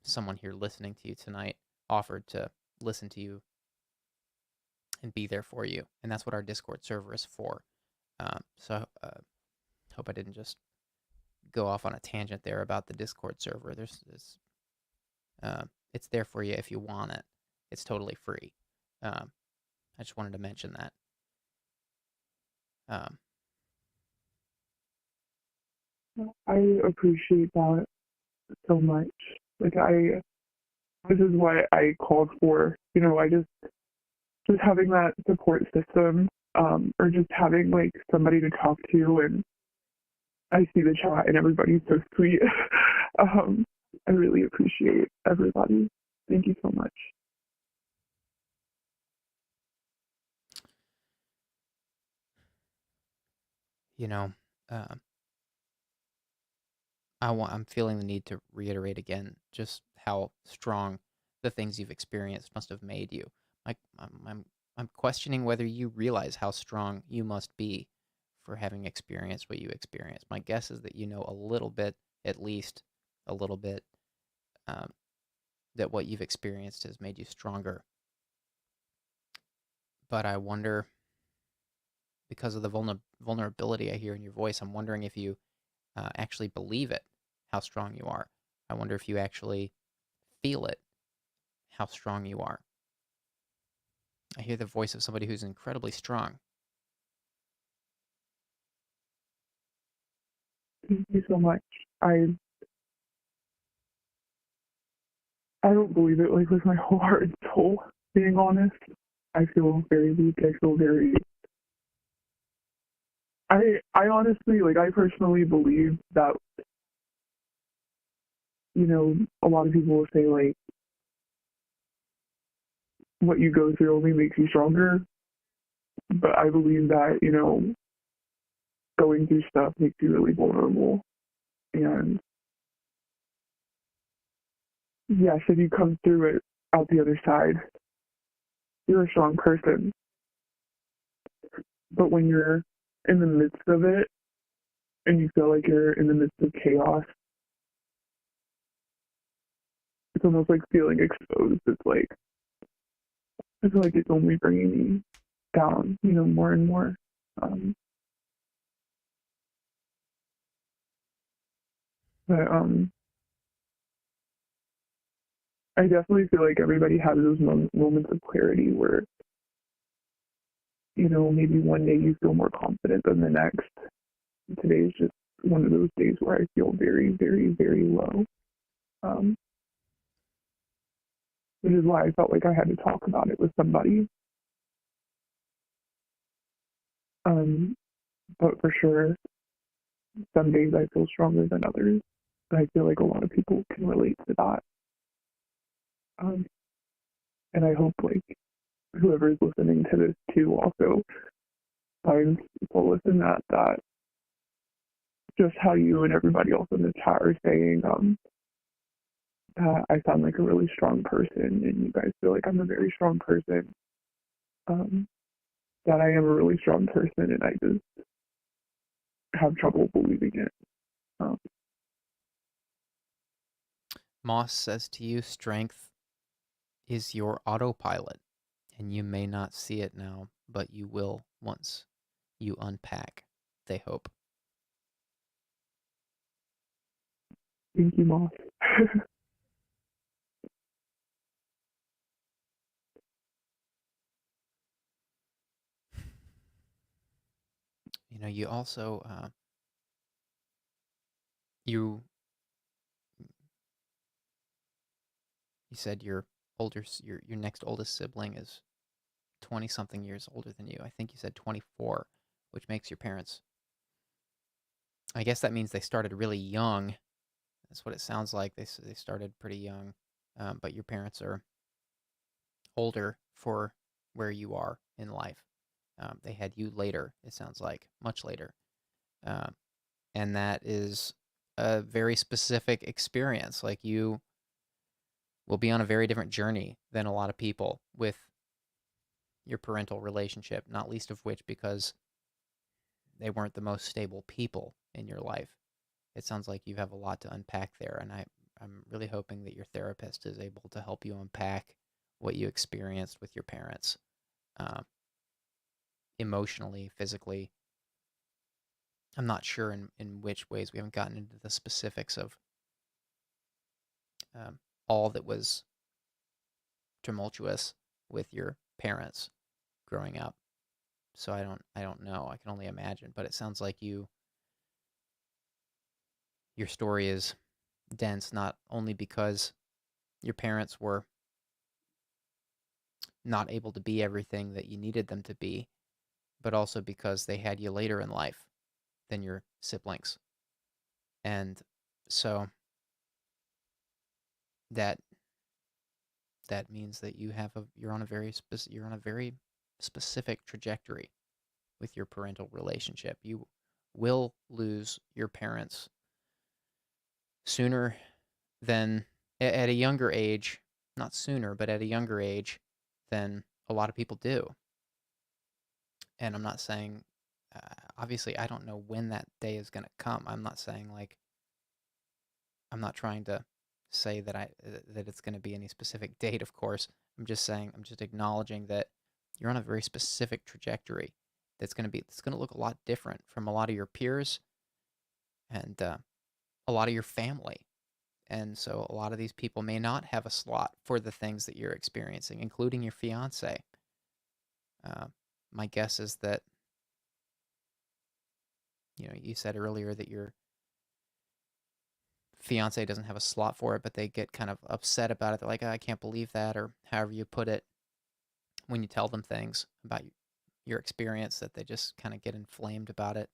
Speaker 1: someone here listening to you tonight offered to listen to you and be there for you, and that's what our Discord server is for. So hope I didn't just go off on a tangent there about the Discord server. It's there for you if you want it. It's totally free. Um, I just wanted to mention that. Um,
Speaker 2: I appreciate that so much. Like this is what I called for. I just having that support system, or just having like somebody to talk to. And I see the chat and everybody's so sweet. um, I really appreciate everybody. Thank you so much.
Speaker 1: you know, uh, I'm feeling the need to reiterate again just how strong the things you've experienced must have made you. Like I'm questioning whether you realize how strong you must be for having experienced what you experienced. My guess is that you know a little bit, at least a little bit, um, that what you've experienced has made you stronger. But I wonder, because of the vulnerability I hear in your voice, I'm wondering if you actually believe it, how strong you are. I wonder if you actually feel it, how strong you are. I hear the voice of somebody who's incredibly strong.
Speaker 2: Thank you so much. I I don't believe it like with my whole heart and soul, being honest. I feel very weak. I feel very I honestly, like, I personally believe that, a lot of people will say like what you go through only makes you stronger. But I believe that, going through stuff makes you really vulnerable. And yes, if you come through it out the other side, you're a strong person. But when you're in the midst of it and you feel like you're in the midst of chaos, it's almost like feeling exposed. It's like, I feel like it's only bringing me down, more and more. Um, but I definitely feel like everybody has those moments of clarity where, maybe one day you feel more confident than the next. Today's just one of those days where I feel very, very, very low. Um, which is why I felt like I had to talk about it with somebody. Um, but for sure, some days I feel stronger than others. I feel like a lot of people can relate to that. Um, and I hope like whoever is listening to this too also finds solace in that just how you and everybody else in the chat are saying, I sound like a really strong person and you guys feel like I'm a very strong person. Um, that I am a really strong person and I just have trouble believing it. Um,
Speaker 1: Moss says to you, strength is your autopilot, and you may not see it now, but you will once you unpack, they hope.
Speaker 2: Thank you, Moss.
Speaker 1: You also, you you said your next oldest sibling is 20 something years older than you. I think you said 24, which makes your parents, I guess that means they started really young. That's what it sounds like. They started pretty young. but your parents are older for where you are in life. They had you later, it sounds like, much later. Um, and that is a very specific experience. Like, you will be on a very different journey than a lot of people with your parental relationship, not least of which because they weren't the most stable people in your life. It sounds like you have a lot to unpack there, and I'm really hoping that your therapist is able to help you unpack what you experienced with your parents, uh, emotionally, physically. I'm not sure in which ways. We haven't gotten into the specifics of all that was tumultuous with your parents growing up. So I don't know. I can only imagine. But it sounds like your story is dense, not only because your parents were not able to be everything that you needed them to be, but also because they had you later in life than your siblings. And so that that means that you're on a very specific trajectory with your parental relationship. You will lose your parents sooner than at a younger age, not sooner, but at a younger age than a lot of people do. And I'm not saying, obviously, I don't know when that day is going to come. I'm not saying like, I'm not trying to say that it's going to be any specific date, of course. I'm just acknowledging that you're on a very specific trajectory it's going to look a lot different from a lot of your peers and a lot of your family. And so a lot of these people may not have a slot for the things that you're experiencing, including your fiance. Uh, my guess is that, you said earlier that your fiance doesn't have a slot for it, but they get kind of upset about it. They're like, "Oh, I can't believe that," or however you put it, when you tell them things about your experience, that they just kind of get inflamed about it.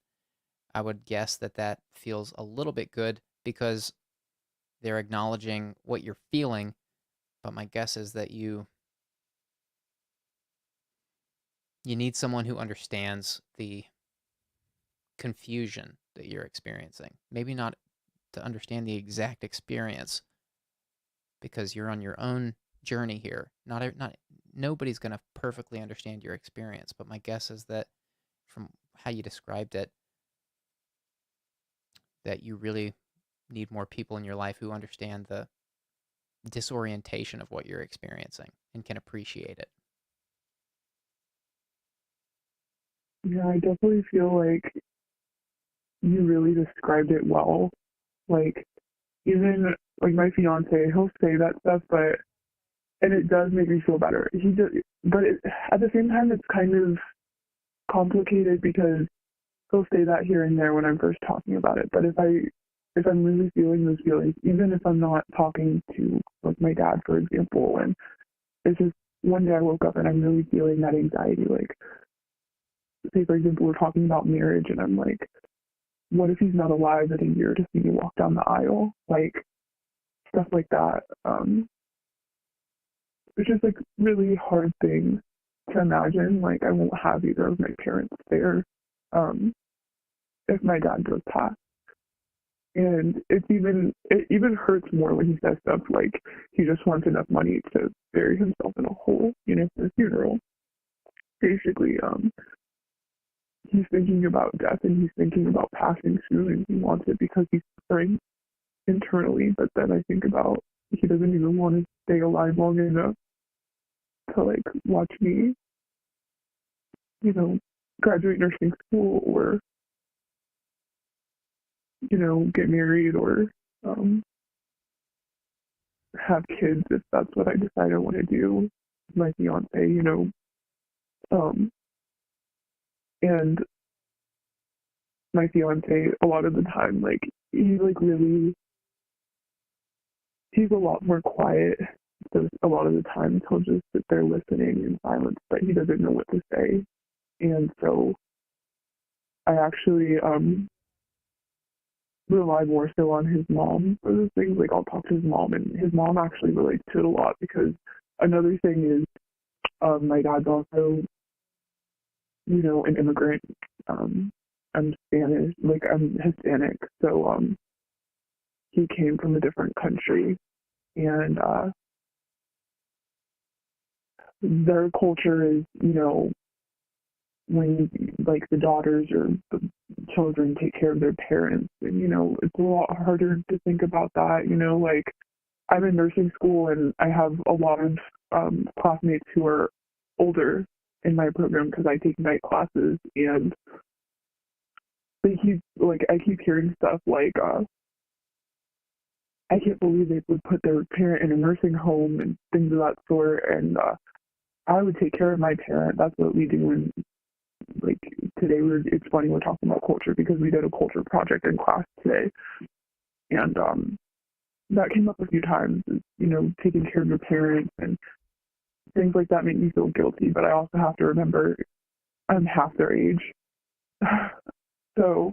Speaker 1: I would guess that feels a little bit good because they're acknowledging what you're feeling, but my guess is that you need someone who understands the confusion that you're experiencing. Maybe not to understand the exact experience because you're on your own journey here. Not nobody's going to perfectly understand your experience, but my guess is that from how you described it, that you really need more people in your life who understand the disorientation of what you're experiencing and can appreciate it.
Speaker 2: Yeah, I definitely feel like you really described it well. Like, even like my fiance, he'll say that stuff, but and it does make me feel better. At the same time, it's kind of complicated because he'll say that here and there when I'm first talking about it. But if I'm really feeling those feelings, even if I'm not talking to like my dad, for example, and it's just one day I woke up and I'm really feeling that anxiety. Like, say for example, we're talking about marriage, and I'm like, what if he's not alive in a year to see me walk down the aisle? Like, stuff like that. It's just like really hard thing to imagine. Like, I won't have either of my parents there if my dad does pass. And it even hurts more when he says stuff like he just wants enough money to bury himself in a hole, for a funeral. Basically, he's thinking about death and he's thinking about passing soon and he wants it because he's suffering internally. But then I think about he doesn't even want to stay alive long enough to like watch me, graduate nursing school or, get married or um, have kids if that's what I decide I want to do. My fiance, and my fiance, a lot of the time, like he's like really, he's a lot more quiet. So a lot of the times he'll just sit there listening in silence, but he doesn't know what to say. And so I actually rely more so on his mom for those things. Like I'll talk to his mom, and his mom actually relates to it a lot because another thing is my dad's also, an immigrant. Um, I'm Spanish, like I'm Hispanic, so he came from a different country, and their culture is, when like the daughters or the children take care of their parents, and it's a lot harder to think about that. Like I'm in nursing school, and I have a lot of classmates who are older in my program because I take night classes, and I keep hearing stuff like I can't believe they would put their parent in a nursing home and things of that sort. And I would take care of my parent. That's what we do. And like today, it's funny we're talking about culture because we did a culture project in class today, and that came up a few times. Taking care of your parents and things like that make me feel guilty. But I also have to remember I'm half their age, so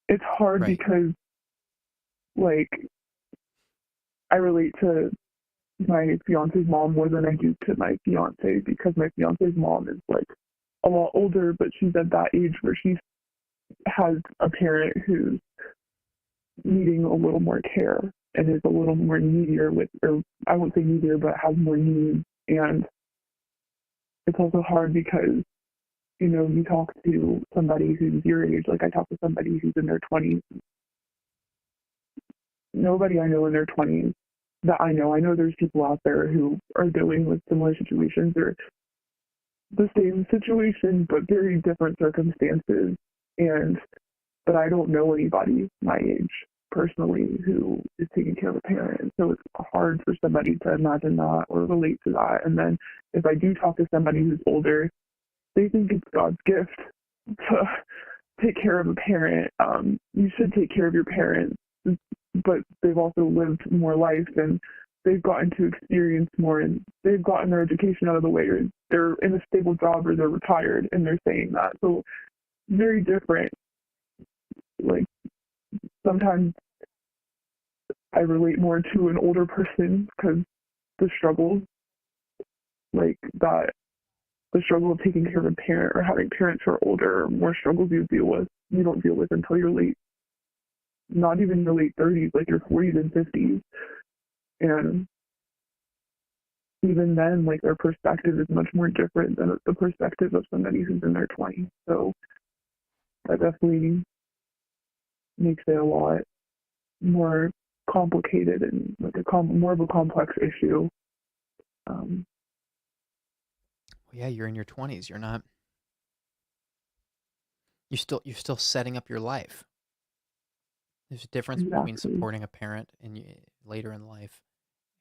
Speaker 2: it's hard
Speaker 1: Right.
Speaker 2: because like I relate to my fiance's mom more than I do to my fiance because my fiance's mom is like a lot older, but she's at that age where she has a parent who's needing a little more care and is a little more needier or I won't say needier, but has more needs. And it's also hard because, you talk to somebody who's your age, like I talk to somebody who's in their 20s. Nobody I know in their 20s that I know there's people out there who are dealing with similar situations or the same situation, but very different circumstances. But I don't know anybody my age personally who is taking care of a parent. So it's hard for somebody to imagine that or relate to that. And then if I do talk to somebody who's older, they think it's God's gift to take care of a parent. You should take care of your parents, but they've also lived more life and they've gotten to experience more and they've gotten their education out of the way or they're in a stable job or they're retired and they're saying that. So very different. Like sometimes I relate more to an older person because the struggles like that, the struggle of taking care of a parent or having parents who are older are more struggles you don't deal with until you're late, not even your late 30s, like your 40s and 50s. And even then, like their perspective is much more different than the perspective of somebody who's in their 20s. So that definitely makes it a lot more complicated and like more of a complex issue. Um,
Speaker 1: Well, yeah, you're in your 20s. You're still setting up your life. There's a difference between
Speaker 2: exactly.
Speaker 1: supporting a parent later in life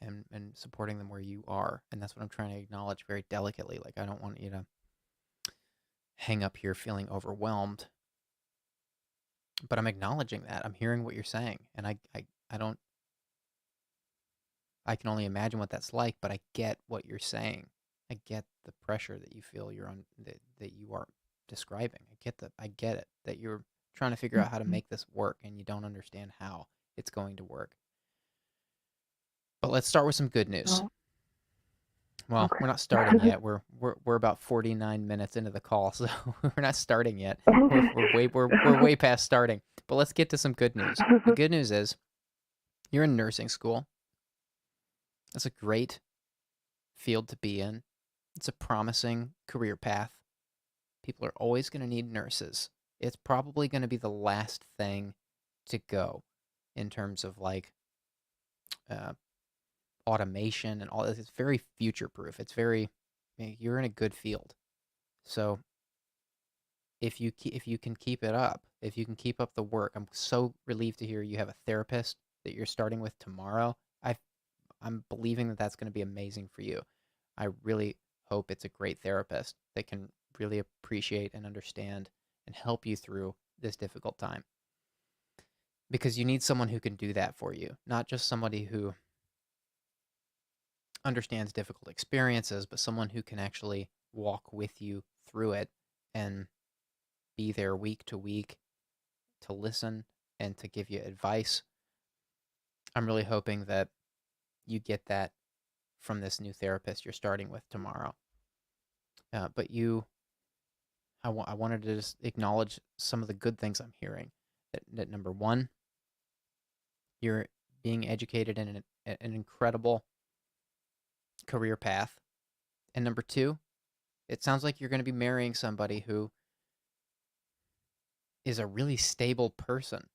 Speaker 1: and supporting them where you are. And that's what I'm trying to acknowledge very delicately. Like, I don't want you to hang up here feeling overwhelmed, but I'm acknowledging that. I'm hearing what you're saying. And I don't, I can only imagine what that's like, but I get what you're saying. I get the pressure that you feel you're on, that you are describing. I get it, that you're trying to figure out how to
Speaker 2: Mhm.
Speaker 1: make this work and you don't understand how it's going to work. But let's start with some good news.
Speaker 2: Oh,
Speaker 1: Well, we're not starting
Speaker 2: okay.
Speaker 1: yet. We're about 49 minutes into the call, so we're not starting yet. We're
Speaker 2: Okay.
Speaker 1: we're way we're way past starting. But let's get to some good news. The good news is you're in nursing school. That's a great field to be in. It's a promising career path. People are always going to need nurses. It's probably going to be the last thing to go in terms of like uh, automation and all this. It's very future proof. You're in a good field. So if you can keep it up, if you can keep up the work, I'm so relieved to hear you have a therapist that you're starting with tomorrow. I'm believing that that's going to be amazing for you. I really hope it's a great therapist that can really appreciate and understand and help you through this difficult time. Because you need someone who can do that for you, not just somebody who understands difficult experiences, but someone who can actually walk with you through it and be there week to week to listen and to give you advice. I'm really hoping that you get that from this new therapist you're starting with tomorrow. But I wanted to just acknowledge some of the good things I'm hearing. That number one, you're being educated in an incredible career path. And number two, it sounds like you're going to be marrying somebody who is a really stable person.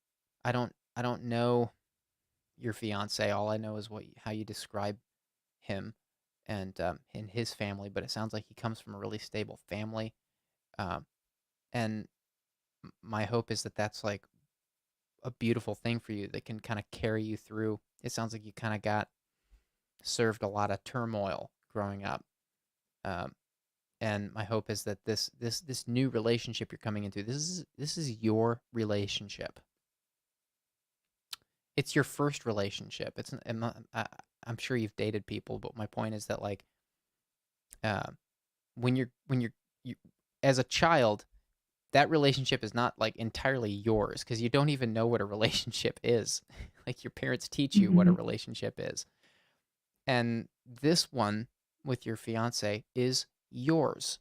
Speaker 1: I don't know your fiance. All I know is how you describe him and in his family. But it sounds like he comes from a really stable family. Um, and my hope is that that's like a beautiful thing for you that can kind of carry you through. It sounds like you kind of got served a lot of turmoil growing up. Um, and my hope is that this new relationship you're coming into, this is your relationship. It's your first relationship. It's I'm sure you've dated people, but my point is that like uh, when you're you, as a child, that relationship is not like entirely yours because you don't even know what a relationship is. Like your parents teach you what a
Speaker 2: Mm-hmm.
Speaker 1: relationship is. And this one with your fiance is yours.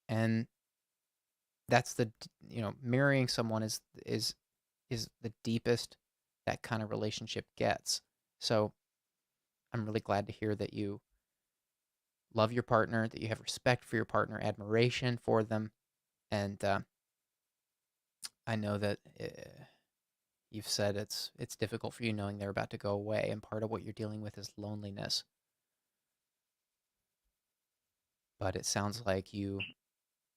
Speaker 1: And that's marrying someone is the deepest that kind of relationship gets. So I'm really glad to hear that you love your partner, that you have respect for your partner, admiration for them, and I know that you've said it's difficult for you knowing they're about to go away, and part of what you're dealing with is loneliness. But it sounds like you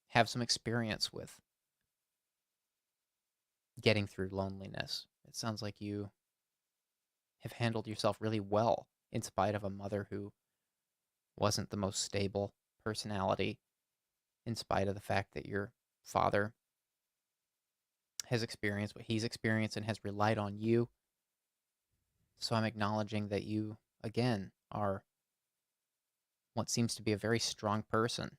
Speaker 1: have some experience with getting through loneliness. It sounds like you have handled yourself really well in spite of a mother who wasn't the most stable personality, in spite of the fact that your father has experienced what he's experienced and has relied on you. So I'm acknowledging that you, again, are what seems to be a very strong person.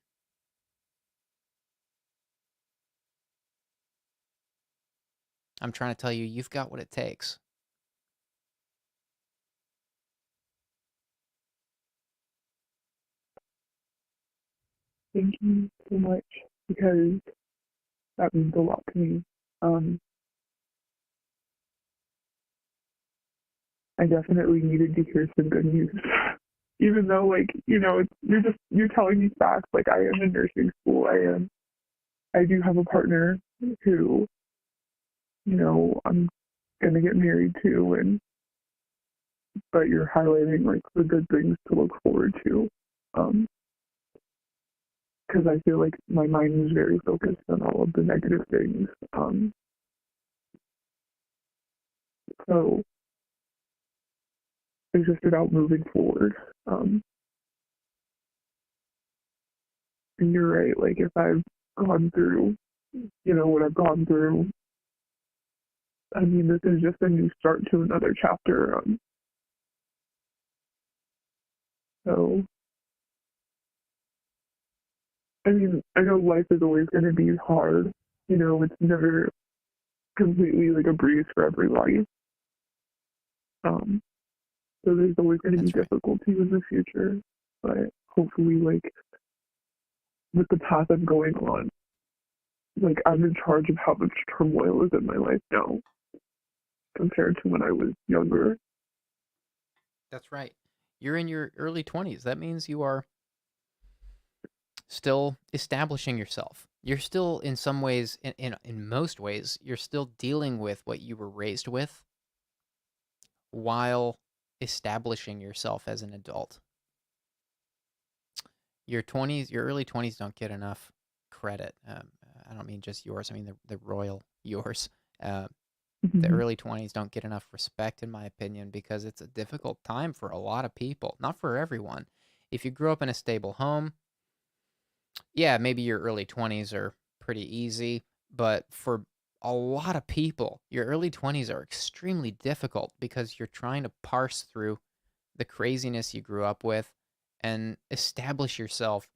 Speaker 1: I'm trying to tell you, you've got what it takes.
Speaker 2: Thank you so much because that means a lot to me. Um, I definitely needed to hear some good news. Even though, like, you're telling me facts. Like, I am in nursing school. I do have a partner who, I'm gonna get married to, and but you're highlighting like the good things to look forward to. Um, because I feel like my mind is very focused on all of the negative things. So it's just about moving forward. Um, and you're right. Like if I've gone through, what I've gone through, I mean, this is just a new start to another chapter. So I mean, I know life is always going to be hard. It's never completely like a breeze for everybody. Um, so there's always going to be
Speaker 1: That's right.
Speaker 2: difficulty in the future, but hopefully, like with the path I'm going on, like I'm in charge of how much turmoil is in my life now compared to when I was younger.
Speaker 1: That's right. You're in your early 20s. That means you are still establishing yourself. You're still, in some ways, in most ways, you're still dealing with what you were raised with while establishing yourself as an adult. Your early 20s don't get enough credit. I don't mean just yours, I mean the royal yours. Uh, the
Speaker 2: Mm-hmm.
Speaker 1: early 20s don't get enough respect, in my opinion, because it's a difficult time for a lot of people, not for everyone. If you grew up in a stable home, yeah, maybe your early 20s are pretty easy, but for a lot of people, your early 20s are extremely difficult because you're trying to parse through the craziness you grew up with and establish yourself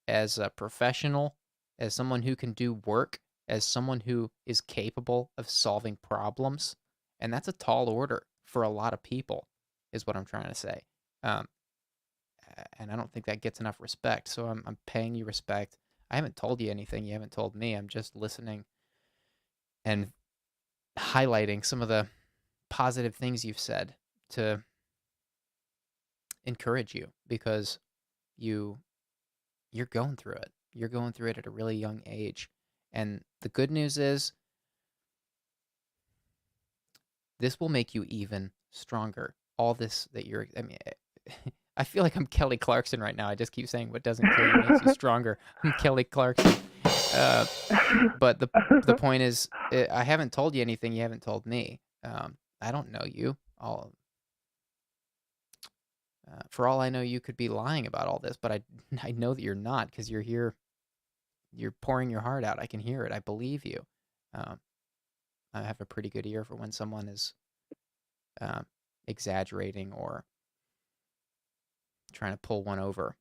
Speaker 1: as a professional, as someone who can do work, as someone who is capable of solving problems, and that's a tall order for a lot of people, is what I'm trying to say. Um, and I don't think that gets enough respect. So I'm paying you respect. I haven't told you anything. You haven't told me. I'm just listening and highlighting some of the positive things you've said to encourage you because you you're going through it. You're going through it at a really young age. And the good news is this will make you even stronger. All this that you're, I mean, I feel like I'm Kelly Clarkson right now. I just keep saying what doesn't kill you makes you stronger. I'm Kelly Clarkson. Uh, but the point is, I haven't told you anything you haven't told me. I don't know you. For all I know, you could be lying about all this, but I know that you're not because you're here. You're pouring your heart out. I can hear it. I believe you. Um, I have a pretty good ear for when someone is um, exaggerating or trying to pull one over,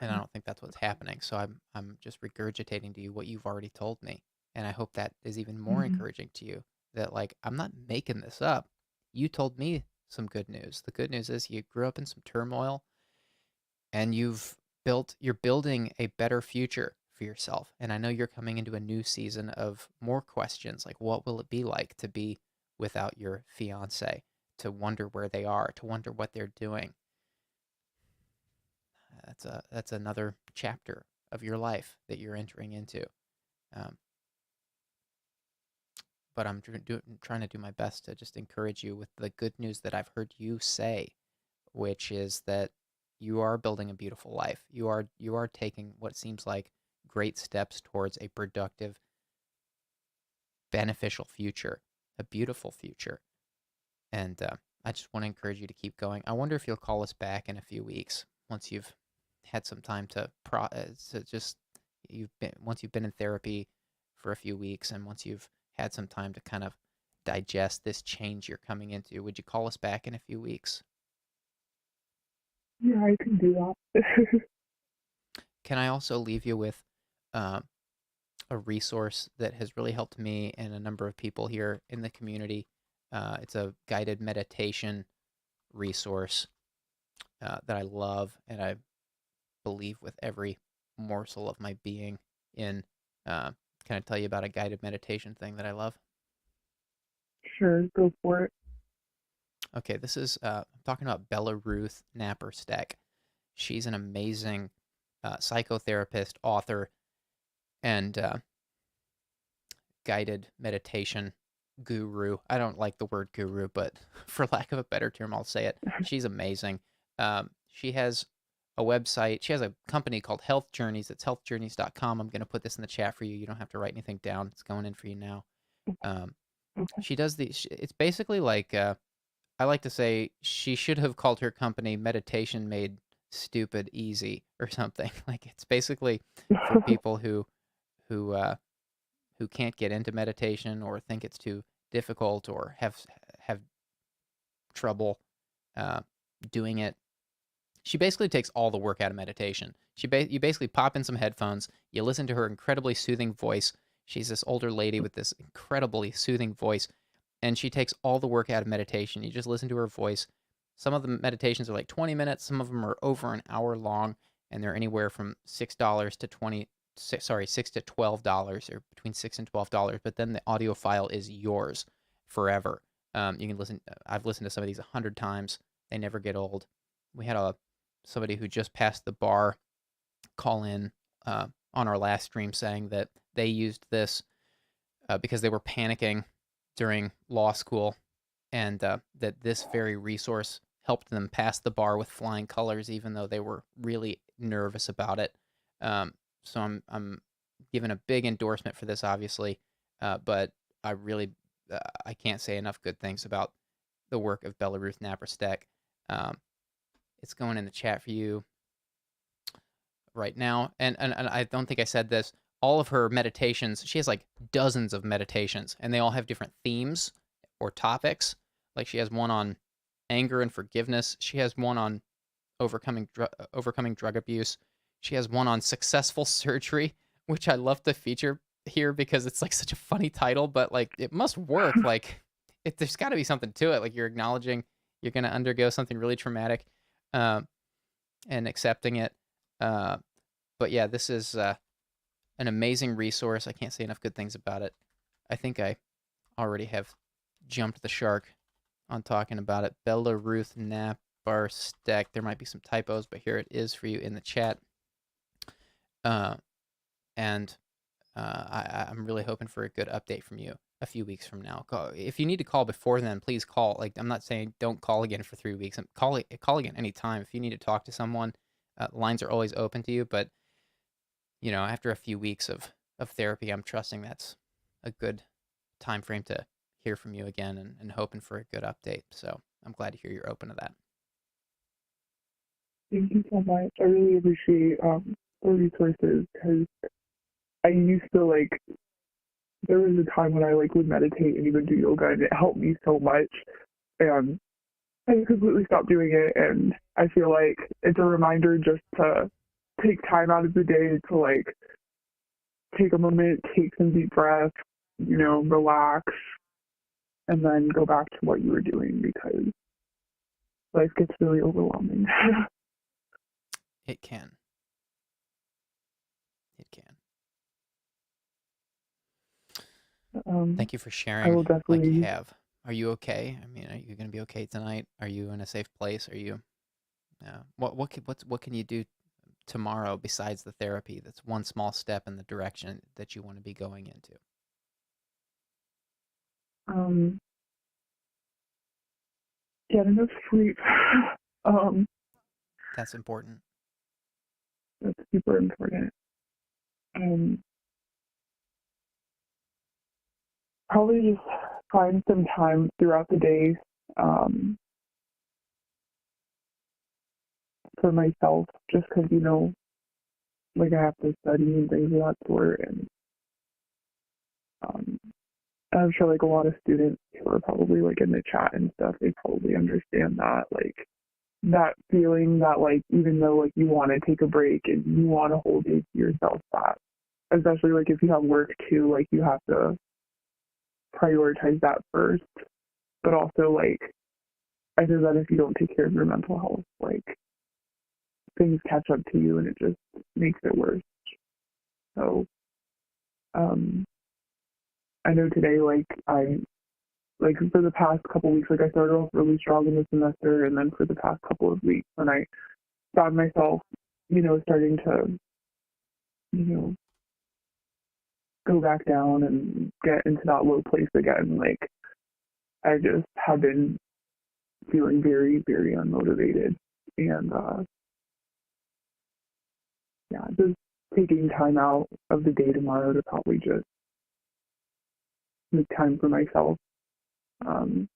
Speaker 1: and I don't think that's what's happening. So I'm just regurgitating to you what you've already told me, and I hope that is even more
Speaker 2: Mhm.
Speaker 1: encouraging to you. That like I'm not making this up. You told me some good news. The good news is you grew up in some turmoil, and you're building a better future for yourself. And I know you're coming into a new season of more questions like what will it be like to be without your fiance, to wonder where they are, to wonder what they're doing. That's another chapter of your life that you're entering into. Um, but trying to do my best to just encourage you with the good news that I've heard you say, which is that you are building a beautiful life. You are taking what seems like great steps towards a productive, beneficial future, a beautiful future. And I just want to encourage you to keep going. I wonder if you'll call us back in a few weeks once you've had some time to just once you've been in therapy for a few weeks and once you've had some time to kind of digest this change you're coming into. Would you call us back in a few weeks?
Speaker 2: Yeah, I can do that.
Speaker 1: Can I also leave you with um, a resource that has really helped me and a number of people here in the community? It's a guided meditation resource that I love and I believe with every morsel of my being in. Uh, can I tell you about a guided meditation thing that I love?
Speaker 2: Sure, go for it.
Speaker 1: Okay, this is I'm talking about Bella Ruth Nappersteck. She's an amazing psychotherapist, author, and guided meditation guru. I don't like the word guru, but for lack of a better term, I'll say it. She's amazing. She has a website. She has a company called Health Journeys. It's healthjourneys.com. I'm going to put this in the chat for you. You don't have to write anything down. It's going in for you now. Um,
Speaker 2: Okay.
Speaker 1: she does it's basically like, I like to say she should have called her company Meditation Made Stupid Easy or something. Like it's basically for people who uh, who can't get into meditation or think it's too difficult or have trouble uh, doing it. She basically takes all the work out of meditation. You basically pop in some headphones, you listen to her incredibly soothing voice. She's this older lady with this incredibly soothing voice, and she takes all the work out of meditation. You just listen to her voice. Some of the meditations are like 20 minutes, some of them are over an hour long, and they're anywhere from $6 to 20 sorry, $6 to $12 or between 6 and $12, but then the audio file is yours forever. You can listen. I've listened to some of these 100 times. They never get old. We had somebody who just passed the bar call in on our last stream saying that they used this because they were panicking during law school, and that this very resource helped them pass the bar with flying colors, even though they were really nervous about it. So I'm giving a big endorsement for this, obviously, but I really I can't say enough good things about the work of Bella Ruth Nappersteck. Um, it's going in the chat for you right now. And I don't think I said this. All of her meditations, she has like dozens of meditations, and they all have different themes or topics. Like she has one on anger and forgiveness. She has one on overcoming drug abuse. She has one on successful surgery, which I love to feature here because it's like such a funny title, but like it must work. Like there's got to be something to it. Like you're acknowledging you're going to undergo something really traumatic, um, and accepting it. Uh, but yeah, this is an amazing resource. I can't say enough good things about it. I think I already have jumped the shark on talking about it. Bella Ruth Naparstek. There might be some typos, but here it is for you in the chat. Uh, and I'm really hoping for a good update from you a few weeks from now. If you need to call before then, please call. Like I'm not saying don't call again for 3 weeks. Call again anytime if you need to talk to someone. Lines are always open to you, but after a few weeks of therapy, I'm trusting that's a good time frame to hear from you again and hoping for a good update. So I'm glad to hear you're open to that.
Speaker 2: Thank you so much. I really appreciate the resources because I used to there was a time when I would meditate and even do yoga and it helped me so much. And I completely stopped doing it, and I feel like it's a reminder just to take time out of the day to take a moment, take some deep breaths, relax, and then go back to what you were doing because life gets really overwhelming.
Speaker 1: It can. It can. Thank you for
Speaker 2: I
Speaker 1: sharing
Speaker 2: will
Speaker 1: like you
Speaker 2: definitely.
Speaker 1: have. Are you okay? I mean, are you going to be okay tonight? Are you in a safe place? Are you? What can you do tomorrow besides the therapy? That's one small step in the direction that you want to be going into.
Speaker 2: Um, get enough sleep. um,
Speaker 1: That's important.
Speaker 2: that's super important. Um, Probably just find some time throughout the day um, for myself, just because I have to study and things of that sort, and um, I'm sure a lot of students who are probably in the chat and stuff, they probably understand that that feeling that even though you want to take a break and you want to hold it to yourself, that especially if you have work too, you have to prioritize that first, but also I know that if you don't take care of your mental health, things catch up to you and it just makes it worse. So um I know today I for the past couple weeks, I started off really strong in the semester, and then for the past couple of weeks when I found myself, starting to, you know, go back down and get into that low place again, I just have been feeling very, very unmotivated. And yeah, just taking time out of the day tomorrow to probably just make time for myself. Um,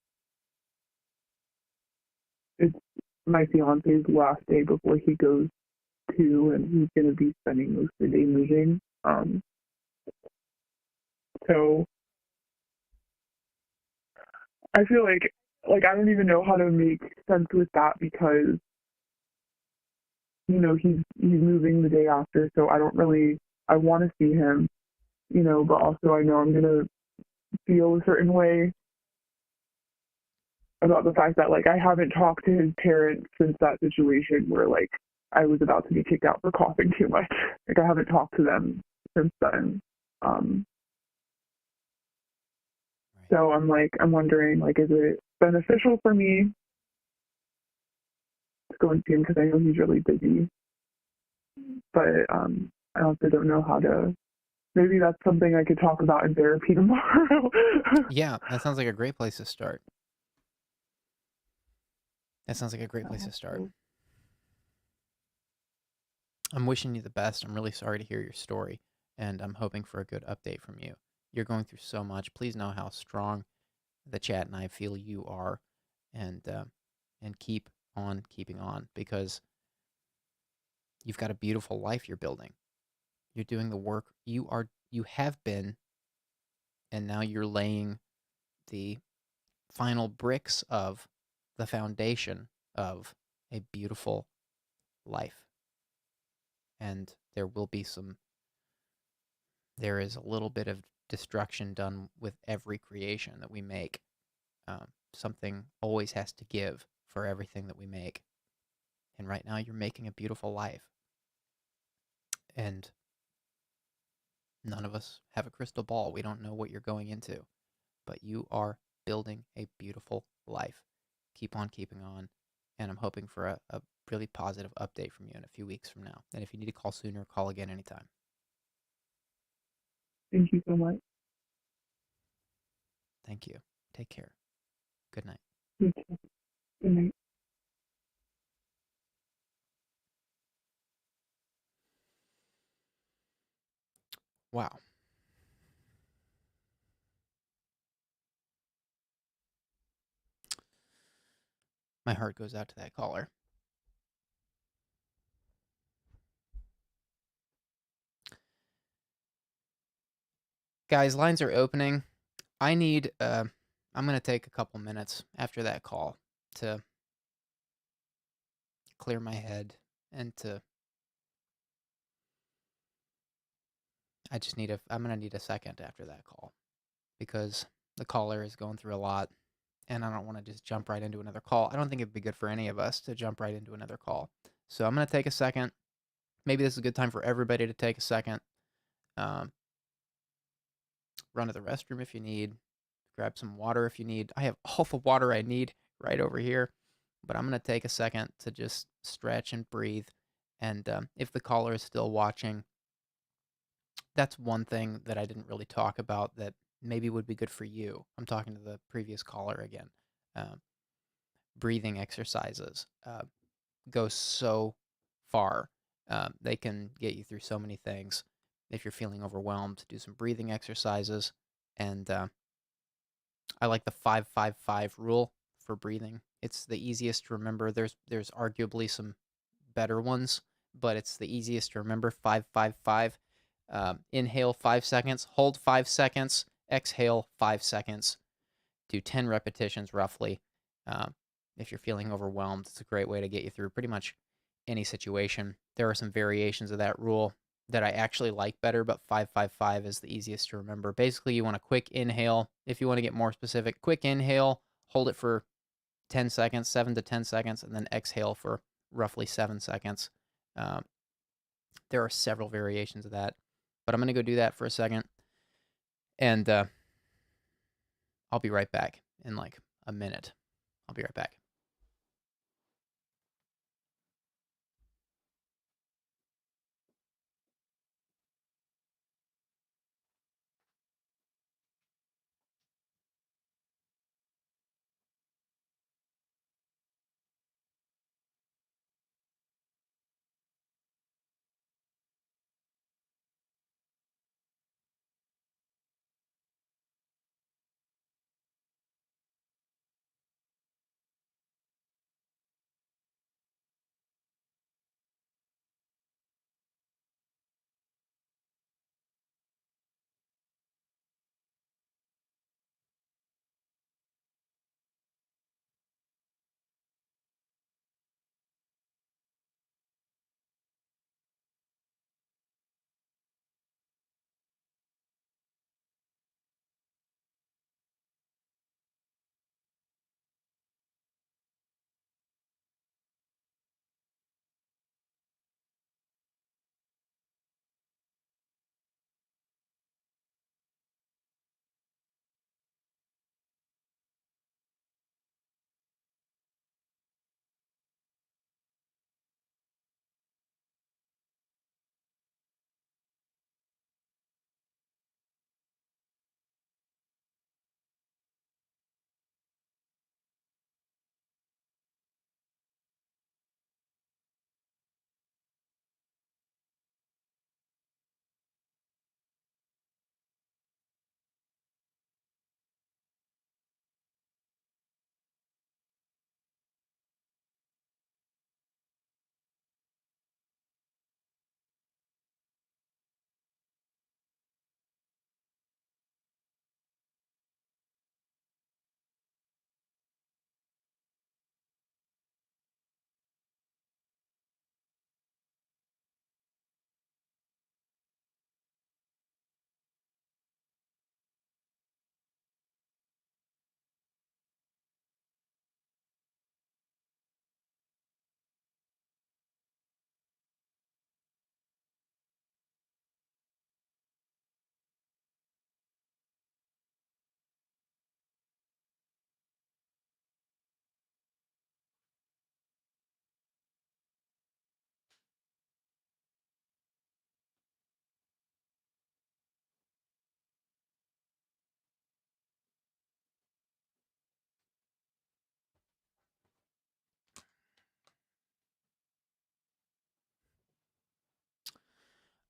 Speaker 2: it's my fiance's last day before he goes to, and he's going to be spending most of the day moving. So I feel I don't even know how to make sense with that because he's moving the day after, so I want to see him, but also I know I'm gonna feel a certain way about the fact that I haven't talked to his parents since that situation where I was about to be kicked out for coughing too much. I haven't talked to them since then. Um, so I'm wondering is it beneficial for me to go and see him because I know he's really busy, but I also don't know how to. Maybe that's something I could talk about in therapy tomorrow.
Speaker 1: Yeah, that sounds like a great place to start. That sounds like a great place to start. I'm wishing you the best. I'm really sorry to hear your story, and I'm hoping for a good update from you. You're going through so much. Please know how strong the chat and I feel you are, and keep on keeping on because you've got a beautiful life you're building. You're doing the work you have been, and now you're laying the final bricks of the foundation of a beautiful life. And there will be some there is a little bit of destruction done with every creation that we make. Something always has to give for everything that we make. And right now, you're making a beautiful life. And none of us have a crystal ball. We don't know what you're going into. But you are building a beautiful life. Keep on keeping on. And I'm hoping for a really positive update from you in a few weeks from now. And if you need to call sooner, call again anytime.
Speaker 2: Thank you so much.
Speaker 1: Thank you. Take care. Good night.
Speaker 2: You too. Good night.
Speaker 1: Wow. My heart goes out to that caller. Guys, lines are opening. I need, I'm going to take a couple minutes after that call to clear my head and to, I'm going to need a second after that call because the caller is going through a lot and I don't want to just jump right into another call. I don't think it'd be good for any of us to jump right into another call. So I'm going to take a second. Maybe this is a good time for everybody to take a second. Um, Run to the restroom if you need. Grab some water if you need. I have all the water I need right over here. But I'm going to take a second to just stretch and breathe. And if the caller is still watching, that's one thing that I didn't really talk about that maybe would be good for you. I'm talking to the previous caller again. Um, Breathing exercises go so far. They can get you through so many things. If you're feeling overwhelmed, do some breathing exercises. And I like the 5-5-5 rule for breathing. It's the easiest to remember. There's arguably some better ones, but it's the easiest to remember. 5-5-5. Inhale 5 seconds, hold 5 seconds, exhale 5 seconds. Do 10 repetitions roughly. If you're feeling overwhelmed, it's a great way to get you through pretty much any situation. There are some variations of that rule that I actually like better, but 5-5-5 is the easiest to remember. Basically, you want a quick inhale. If you want to get more specific, quick inhale, hold it for 10 seconds, 7 to 10 seconds, and then exhale for roughly 7 seconds. There are several variations of that, but I'm going to go do that for a second, and I'll be right back in like a minute. I'll be right back.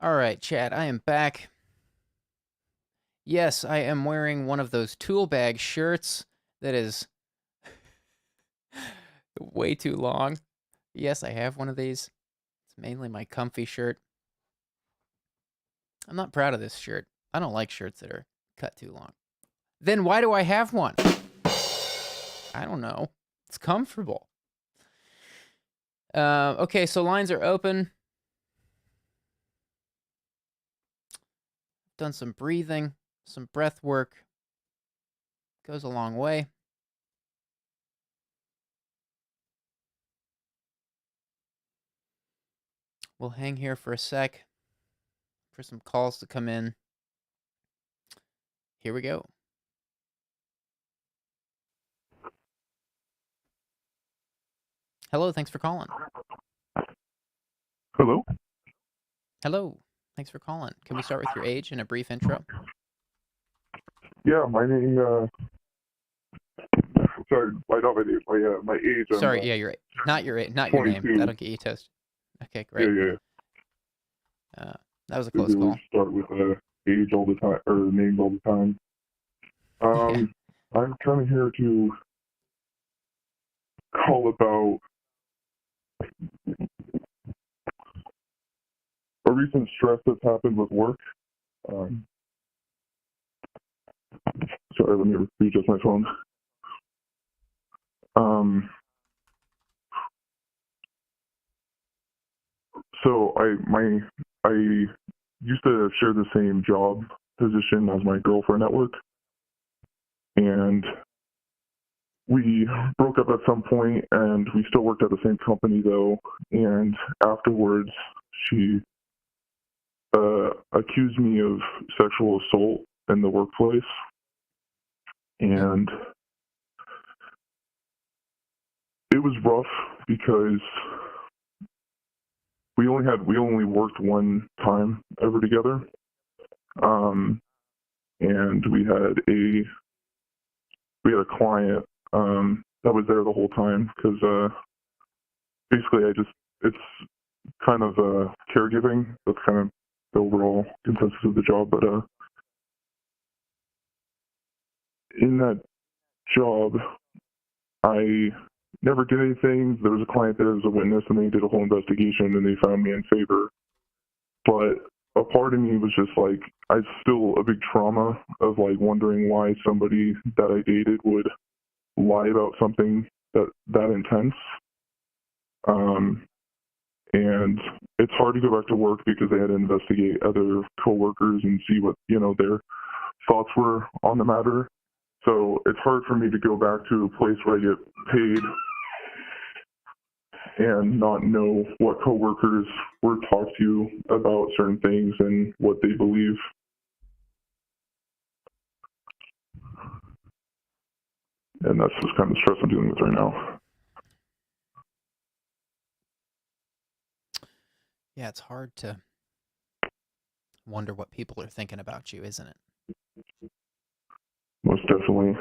Speaker 1: All right, Chad, I am back. Yes, I am wearing one of those tool bag shirts that is way too long. Yes, I have one of these. It's mainly my comfy shirt. I'm not proud of this shirt. I don't like shirts that are cut too long. Then why do I have one? I don't know. It's comfortable. Okay, so lines are open. Done some breathing, some breath work. Goes a long way. We'll hang here for a sec for some calls to come in. Here we go. Hello, thanks for calling.
Speaker 3: Hello?
Speaker 1: Hello, thanks for calling. Can we start with your age and a brief intro?
Speaker 3: Yeah, my name, sorry, not my name, my age.
Speaker 1: Sorry, yeah, you're not your name.
Speaker 3: 22.
Speaker 1: That'll get you toasted. Okay,
Speaker 3: Yeah,
Speaker 1: great.
Speaker 3: yeah.
Speaker 1: That was a
Speaker 3: We
Speaker 1: close
Speaker 3: really
Speaker 1: call.
Speaker 3: start with age all the time, or names all the time.
Speaker 1: Yeah.
Speaker 3: I'm kind of here to call about a recent stress that's happened with work. Sorry, let me readjust my phone. So I used to share the same job position as my girlfriend at work, and we broke up at some point, and we still worked at the same company though. And afterwards, she accused me of sexual assault in the workplace, and it was rough because we only worked one time ever together, and we had a client that was there the whole time because basically it's kind of caregiving. That's kind of the overall consensus of the job. But in that job, I never did anything. There was a client there as a witness, and they did a whole investigation, and they found me in favor. But a part of me was just like, I still a big trauma of like wondering why somebody that I dated would lie about something that intense. And it's hard to go back to work because they had to investigate other coworkers and see what their thoughts were on the matter. So it's hard for me to go back to a place where I get paid and not know what coworkers were talked to about certain things and what they believe. And that's just kind of the stress I'm dealing with right now.
Speaker 1: Yeah, it's hard to wonder what people are thinking about you, isn't it?
Speaker 3: Most definitely.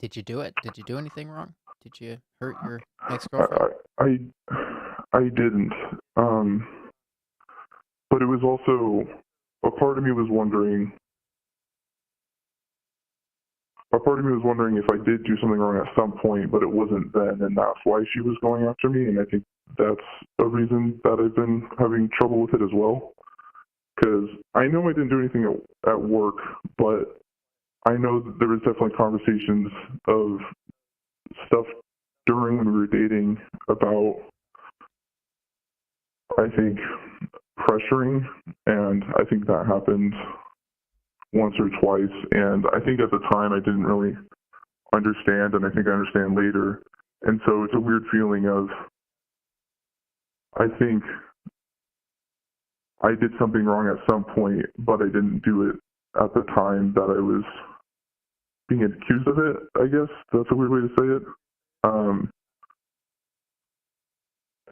Speaker 1: Did you do it? Did you do anything wrong? Did you hurt your ex-girlfriend?
Speaker 3: I didn't. But it was also a part of me was wondering. A part of me was wondering if I did do something wrong at some point, but it wasn't then, and that's why she was going after me. And I think that's a reason that I've been having trouble with it as well. Because I know I didn't do anything at work, but I know that there was definitely conversations of stuff during when we were dating about, I think, pressuring, and I think that happened once or twice. And I think at the time I didn't really understand, and I think I understand later. And so it's a weird feeling of, I think I did something wrong at some point, but I didn't do it at the time that I was being accused of it, I guess. That's a weird way to say it.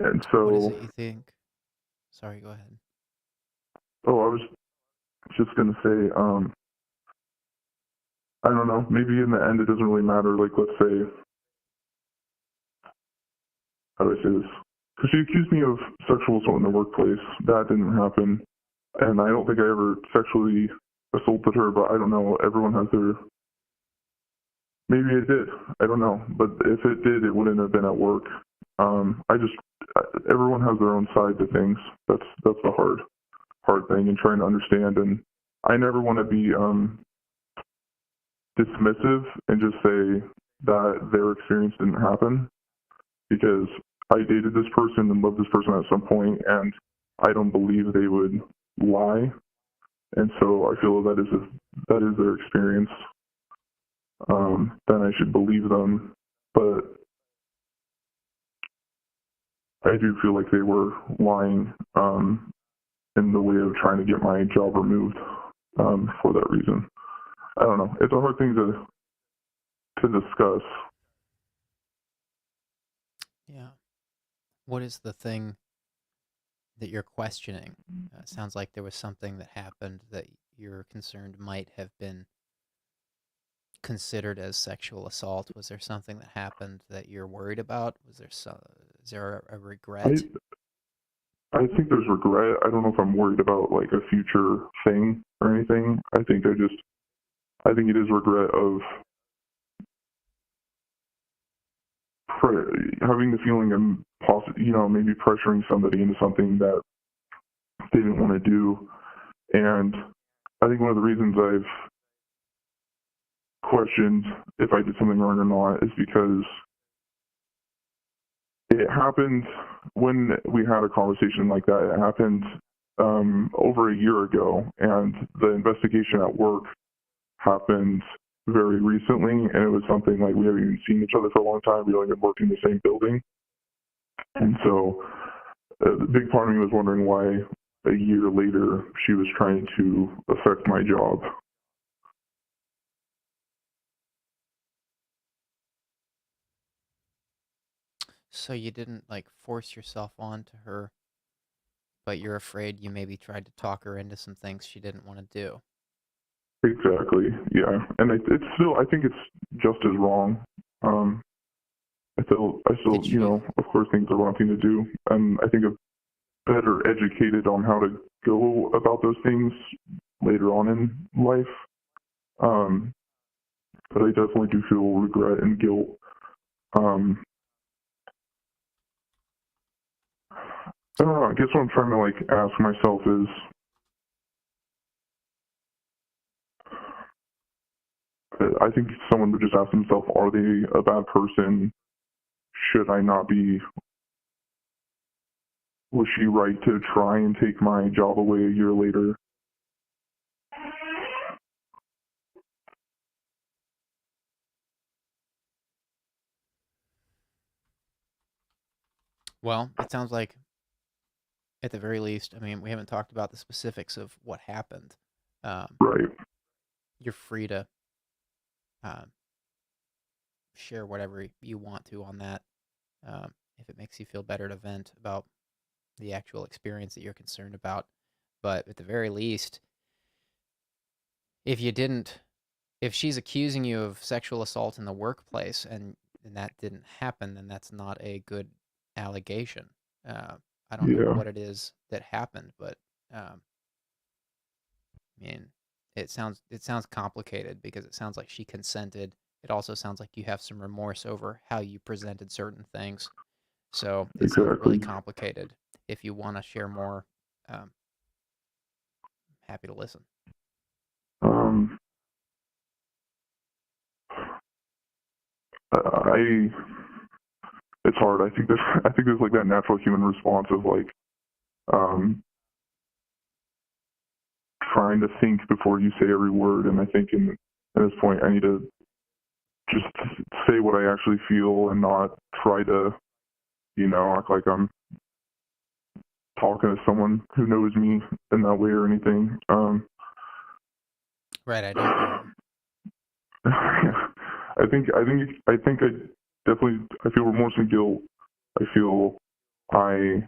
Speaker 3: And so...
Speaker 1: What is it you think? Sorry, go ahead.
Speaker 3: Oh, I was just going to say, I don't know, maybe in the end it doesn't really matter. Like, let's say, how do I say this? she accused me of sexual assault in the workplace. That didn't happen, and I don't think I ever sexually assaulted her. But I don't know. Everyone has their. Maybe it did. I don't know. But if it did, it wouldn't have been at work. Everyone has their own side to things. That's the hard thing, and trying to understand. And I never want to be dismissive and just say that their experience didn't happen, because I dated this person and loved this person at some point, and I don't believe they would lie. And so I feel that is their experience. Then I should believe them. But I do feel like they were lying in the way of trying to get my job removed for that reason. I don't know. It's a hard thing to discuss.
Speaker 1: Yeah. What is the thing that you're questioning? It sounds like there was something that happened that you're concerned might have been considered as sexual assault. Was there something that happened that you're worried about? Is there a regret?
Speaker 3: I think there's regret. I don't know if I'm worried about like a future thing or anything. I think it is regret of having the feeling of maybe pressuring somebody into something that they didn't want to do. And I think one of the reasons I've questioned if I did something wrong or not is because it happened when we had a conversation like that. It happened over a year ago, and the investigation at work happened very recently, and it was something like we haven't even seen each other for a long time. We only been working in the same building. And so the big part of me was wondering why a year later she was trying to affect my job.
Speaker 1: So you didn't like force yourself onto her, but you're afraid you maybe tried to talk her into some things she didn't want to do.
Speaker 3: Exactly. Yeah. And it's still, I think it's just as wrong. I still, of course, think the wrong thing to do. And I think I'm better educated on how to go about those things later on in life. But I definitely do feel regret and guilt. I don't know. I guess what I'm trying to like ask myself is, I think someone would just ask themselves, are they a bad person? Should I not be? Was she right to try and take my job away a year later?
Speaker 1: Well, it sounds like, at the very least, I mean, we haven't talked about the specifics of what happened.
Speaker 3: Right.
Speaker 1: You're free to share whatever you want to on that. If it makes you feel better to vent about the actual experience that you're concerned about. But at the very least, if she's accusing you of sexual assault in the workplace and that didn't happen, then that's not a good allegation. I don't know
Speaker 3: Yeah.
Speaker 1: what it is that happened, but I mean, it sounds complicated because it sounds like she consented. It also sounds like you have some remorse over how you presented certain things. So it sounds really complicated. If you want to share more, happy to listen.
Speaker 3: It's hard. I think there's like that natural human response of like trying to think before you say every word. And I think at this point I need to just say what I actually feel and not try to, act like I'm talking to someone who knows me in that way or anything.
Speaker 1: Right, I don't.
Speaker 3: I think I feel remorse and guilt. I feel I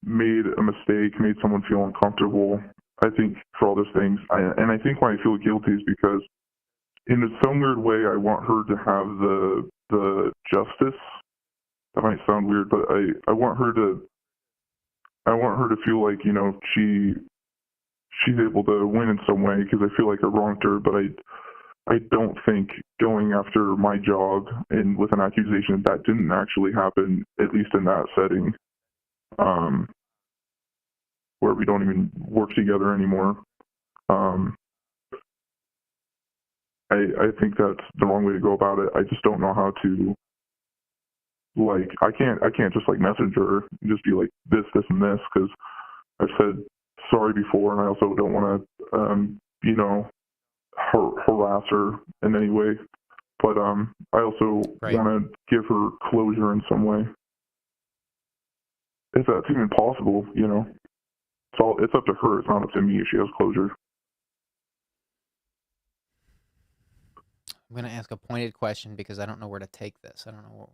Speaker 3: made a mistake, made someone feel uncomfortable. I think for all those things, and I think why I feel guilty is because in some weird way I want her to have the justice that might sound weird, but I want her to feel like, you know, she's able to win in some way, because I feel like I wronged her, but I don't think going after my job and with an accusation that didn't actually happen, at least in that setting, where we don't even work together anymore. I think that's the wrong way to go about it. I just don't know how to, like, I can't just like message her and just be like this, and this, because I've said sorry before, and I also don't want to, you know, harass her in any way. But I also
Speaker 1: Right.
Speaker 3: want to give her closure in some way, if that's even possible. You know, it's up to her. It's not up to me if she has closure.
Speaker 1: I'm going to ask a pointed question because I don't know where to take this. I don't know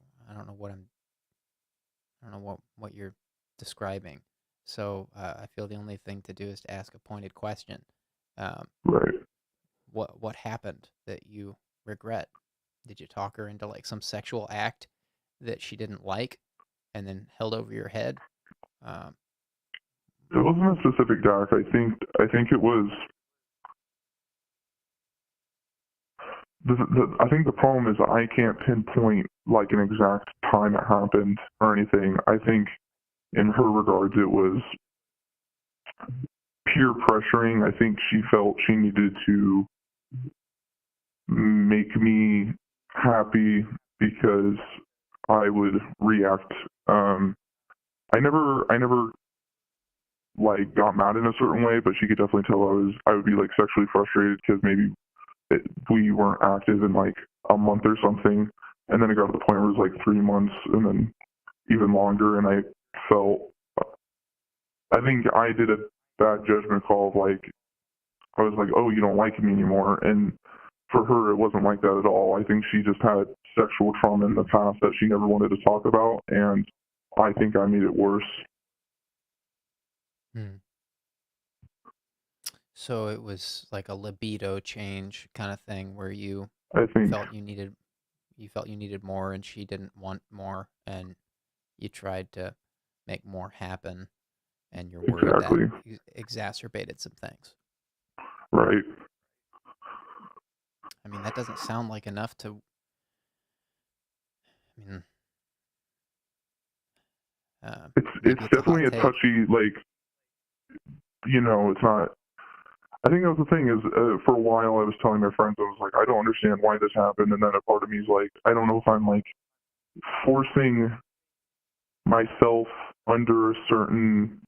Speaker 1: what you're describing. So I feel the only thing to do is to ask a pointed question.
Speaker 3: Right.
Speaker 1: What happened that you regret? Did you talk her into like some sexual act that she didn't like and then held over your head?
Speaker 3: It wasn't a specific act. I think it was. I think the problem is I can't pinpoint like an exact time it happened or anything. I think in her regards it was peer pressuring. I think she felt she needed to make me happy because I would react. I never like got mad in a certain way, but she could definitely tell I would be like sexually frustrated because maybe we weren't active in like a month or something, and then it got to the point where it was like 3 months and then even longer, and I think I did a bad judgment call of like, I was like, oh, you don't like me anymore, and for her it wasn't like that at all. I think she just had sexual trauma in the past that she never wanted to talk about, and I think I made it worse.
Speaker 1: So it was like a libido change kind of thing where you
Speaker 3: I think
Speaker 1: felt you needed more and she didn't want more, and you tried to make more happen, and you're worried
Speaker 3: exactly.
Speaker 1: that exacerbated some things.
Speaker 3: Right.
Speaker 1: I mean, that doesn't sound like enough to. I mean,
Speaker 3: It's
Speaker 1: maybe it's a hot
Speaker 3: definitely a
Speaker 1: take.
Speaker 3: touchy, like, you know, it's not. I think that was the thing is, for a while I was telling my friends, I was like, I don't understand why this happened, and then a part of me is like, I don't know if I'm like forcing myself under a certain.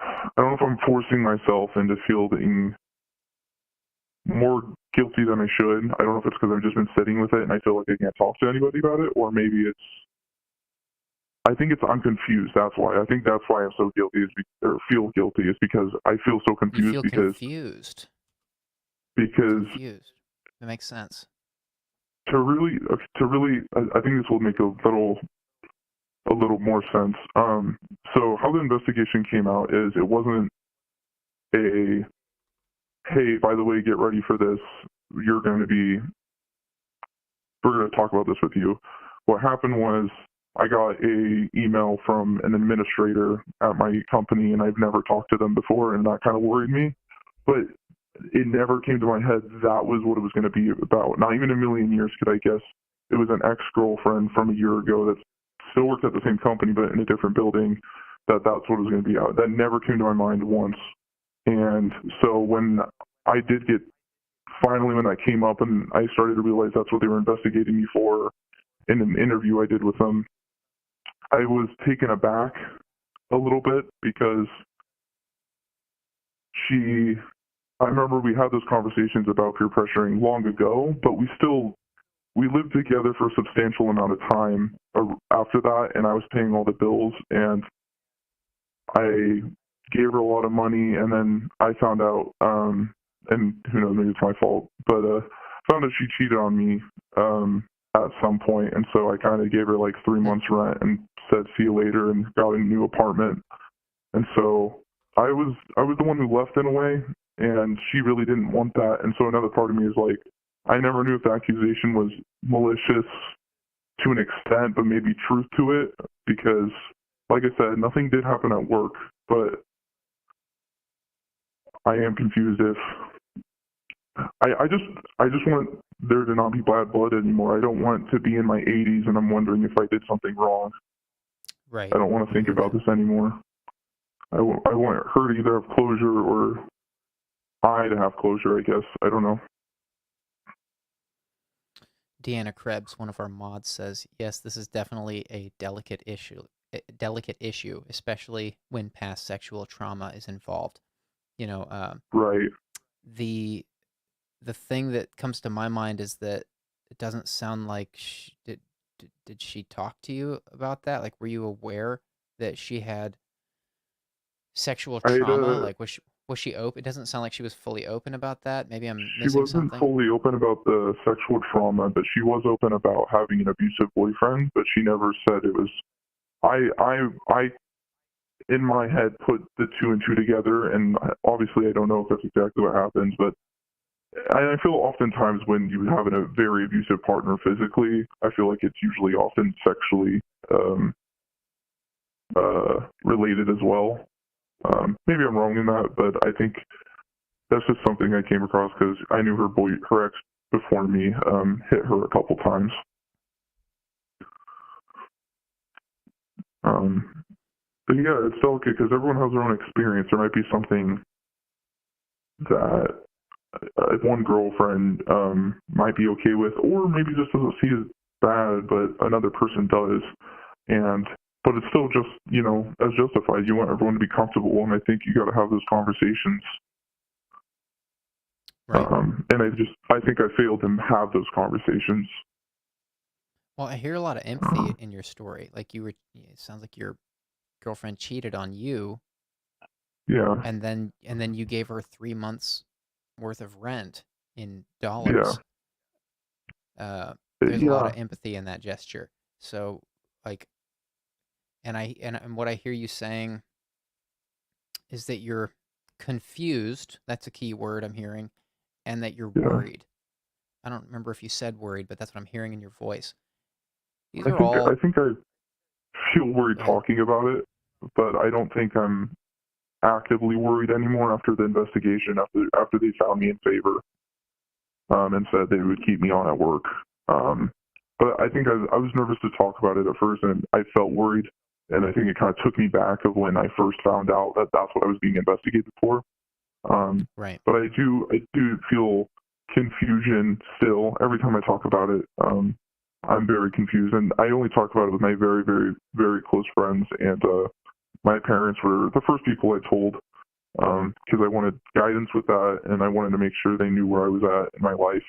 Speaker 3: I don't know if I'm forcing myself into feeling more guilty than I should. I don't know if it's because I've just been sitting with it and I feel like I can't talk to anybody about it, or maybe I'm confused. That's why. I think that's why I'm so guilty, or feel guilty, is because I feel so confused.
Speaker 1: You feel confused.
Speaker 3: Because
Speaker 1: it makes sense.
Speaker 3: To really, I think this will make a little more sense. So how the investigation came out is it wasn't a, hey, by the way, get ready for this. We're going to talk about this with you. What happened was I got a email from an administrator at my company, and I've never talked to them before, and that kind of worried me. But it never came to my head that was what it was going to be about. Not even a million years could I guess it was an ex-girlfriend from a year ago that still worked at the same company but in a different building, that's what it was going to be out. That never came to my mind once. And so when I did get, finally when that came up and I started to realize that's what they were investigating me for in an interview I did with them, I was taken aback a little bit because I remember we had those conversations about peer pressuring long ago, but we lived together for a substantial amount of time after that, and I was paying all the bills, and I gave her a lot of money, and then I found out, and who knows, maybe it's my fault, but found out she cheated on me at some point, and so I kind of gave her like 3 months rent and said see you later and got a new apartment. And so I was the one who left in a way, and she really didn't want that. And so another part of me is like, I never knew if the accusation was malicious to an extent, but maybe truth to it, because, like I said, nothing did happen at work, but I am confused if I just want there to not be bad blood anymore. I don't want to be in my 80s and I'm wondering if I did something wrong.
Speaker 1: Right.
Speaker 3: I don't want to think about this anymore. I want her to either have closure or I to have closure, I guess. I don't know.
Speaker 1: Deanna Krebs, one of our mods, says, yes, this is definitely a delicate issue, especially when past sexual trauma is involved.
Speaker 3: Right.
Speaker 1: The thing that comes to my mind is that it doesn't sound like did she talk to you about that? Like, were you aware that she had sexual
Speaker 3: I'd,
Speaker 1: trauma? Like, was she open? It doesn't sound like she was fully open about that. Maybe I'm
Speaker 3: she
Speaker 1: missing
Speaker 3: wasn't
Speaker 1: something.
Speaker 3: fully open about the sexual trauma, but she was open about having an abusive boyfriend, but she never said it was. I in my head put the two and two together, and obviously I don't know if that's exactly what happens, but I feel oftentimes when you have a very abusive partner physically, I feel like it's usually often sexually related as well. Maybe I'm wrong in that, but I think that's just something I came across because I knew her ex before me hit her a couple times. But yeah, it's delicate because everyone has their own experience. There might be something that one girlfriend might be okay with, or maybe just doesn't see as bad, but another person does. But it's still just, as justified. You want everyone to be comfortable, and I think you got to have those conversations.
Speaker 1: Right.
Speaker 3: And I think I failed to have those conversations.
Speaker 1: Well, I hear a lot of empathy in your story. Like it sounds like your girlfriend cheated on you.
Speaker 3: Yeah.
Speaker 1: And then you gave her 3 months worth of rent in
Speaker 3: Yeah.
Speaker 1: dollars. There's a lot
Speaker 3: Yeah.
Speaker 1: of empathy in that gesture. So, like, and what I hear you saying is that you're confused. That's a key word I'm hearing, and that you're
Speaker 3: Yeah.
Speaker 1: worried. I don't remember if you said worried, but that's what I'm hearing in your voice. These
Speaker 3: I
Speaker 1: are
Speaker 3: think
Speaker 1: all.
Speaker 3: I think I feel worried
Speaker 1: Go ahead.
Speaker 3: talking about it, but I don't think I'm actively worried anymore after the investigation. After they found me in favor, and said they would keep me on at work. But I think I was nervous to talk about it at first, and I felt worried. And I think it kind of took me back of when I first found out that that's what I was being investigated for.
Speaker 1: Right.
Speaker 3: But I do feel confusion still every time I talk about it. I'm very confused, and I only talk about it with my very, very, very close friends, and my parents were the first people I told because I wanted guidance with that, and I wanted to make sure they knew where I was at in my life.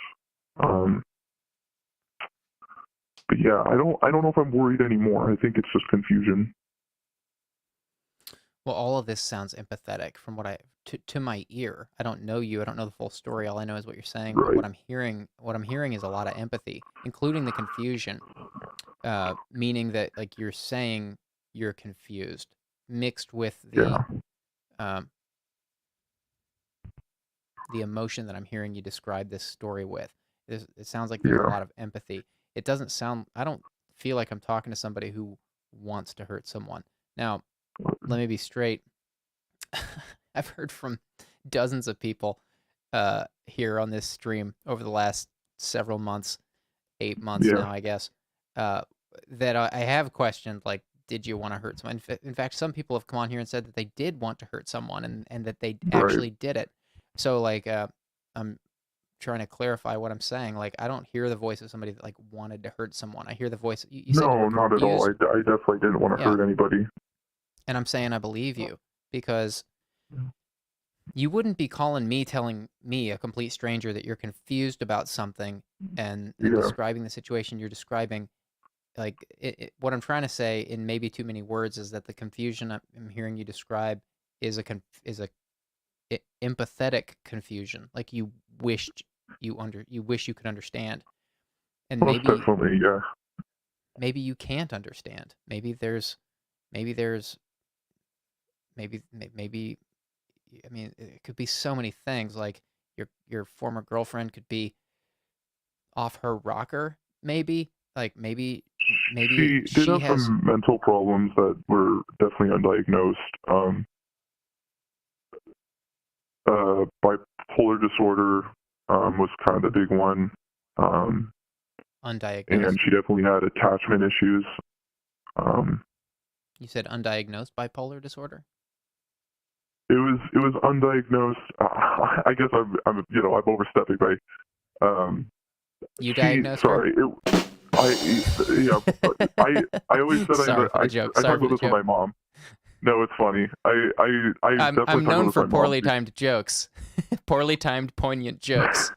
Speaker 3: But yeah, I don't know if I'm worried anymore. I think it's just confusion.
Speaker 1: Well, all of this sounds empathetic from what to my ear. I don't know you. I don't know the full story. All I know is what you're saying. But
Speaker 3: Right.
Speaker 1: what I'm hearing is a lot of empathy, including the confusion. Meaning that like you're saying you're confused, mixed with
Speaker 3: Yeah.
Speaker 1: um, the emotion that I'm hearing you describe this story with. It sounds like there's a
Speaker 3: Yeah.
Speaker 1: lot of empathy. It doesn't sound. I don't feel like I'm talking to somebody who wants to hurt someone. Now, let me be straight. I've heard from dozens of people here on this stream over the last several months, 8 months
Speaker 3: Yeah.
Speaker 1: now, I guess, uh, that I have questioned, like, did you want to hurt someone? In fact, some people have come on here and said that they did want to hurt someone and that they
Speaker 3: Right.
Speaker 1: actually did it. So, like, I'm trying to clarify what I'm saying. Like, I don't hear the voice of somebody that, like, wanted to hurt someone. I hear the voice. You said you were
Speaker 3: No, not at all.
Speaker 1: confused.
Speaker 3: I definitely didn't want to
Speaker 1: Yeah.
Speaker 3: hurt anybody.
Speaker 1: And I'm saying I believe you because you wouldn't be calling me, telling me, a complete stranger, that you're confused about something and
Speaker 3: Yeah.
Speaker 1: describing the situation you're describing. Like what I'm trying to say in maybe too many words is that the confusion I'm hearing you describe is a empathetic confusion. Like you wished you wish you could understand, and
Speaker 3: Most definitely. Yeah.
Speaker 1: maybe you can't understand. Maybe there's maybe I mean, it could be so many things. Like your former girlfriend could be off her rocker, maybe. Like maybe
Speaker 3: She did
Speaker 1: she
Speaker 3: have
Speaker 1: has.
Speaker 3: some mental problems that were definitely undiagnosed. Bipolar disorder was kind of the big one. Um, and
Speaker 1: Undiagnosed?
Speaker 3: she definitely had attachment issues. Um,
Speaker 1: You said undiagnosed bipolar disorder?
Speaker 3: it was undiagnosed. I guess I'm overstepping by
Speaker 1: You diagnosed her?
Speaker 3: sorry. I always said
Speaker 1: Sorry for the joke.
Speaker 3: I
Speaker 1: Sorry
Speaker 3: talk
Speaker 1: for
Speaker 3: about
Speaker 1: the
Speaker 3: this with
Speaker 1: joke.
Speaker 3: my mom. No, it's funny. I definitely
Speaker 1: I'm
Speaker 3: talk about
Speaker 1: known
Speaker 3: this
Speaker 1: for
Speaker 3: with my mom.
Speaker 1: poorly timed jokes. Poorly timed, poignant jokes.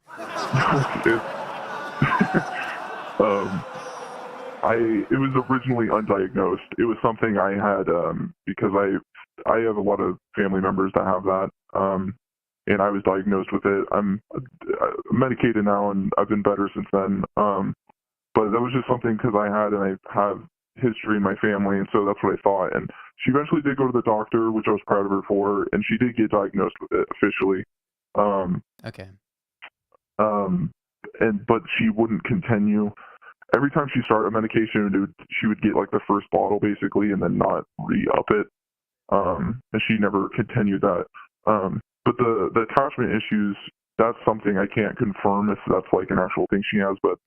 Speaker 3: It, um, it was originally undiagnosed. It was something I had because I have a lot of family members that have that, and I was diagnosed with it. I'm medicated now, and I've been better since then. But that was just something because I had and I have history in my family, and so that's what I thought. And she eventually did go to the doctor, which I was proud of her for, and she did get diagnosed with it officially.
Speaker 1: Okay.
Speaker 3: But she wouldn't continue. Every time she started a medication, she would get like the first bottle basically, and then not re-up it. And she never continued that. But the attachment issues, that's something I can't confirm if that's like an actual thing she has. But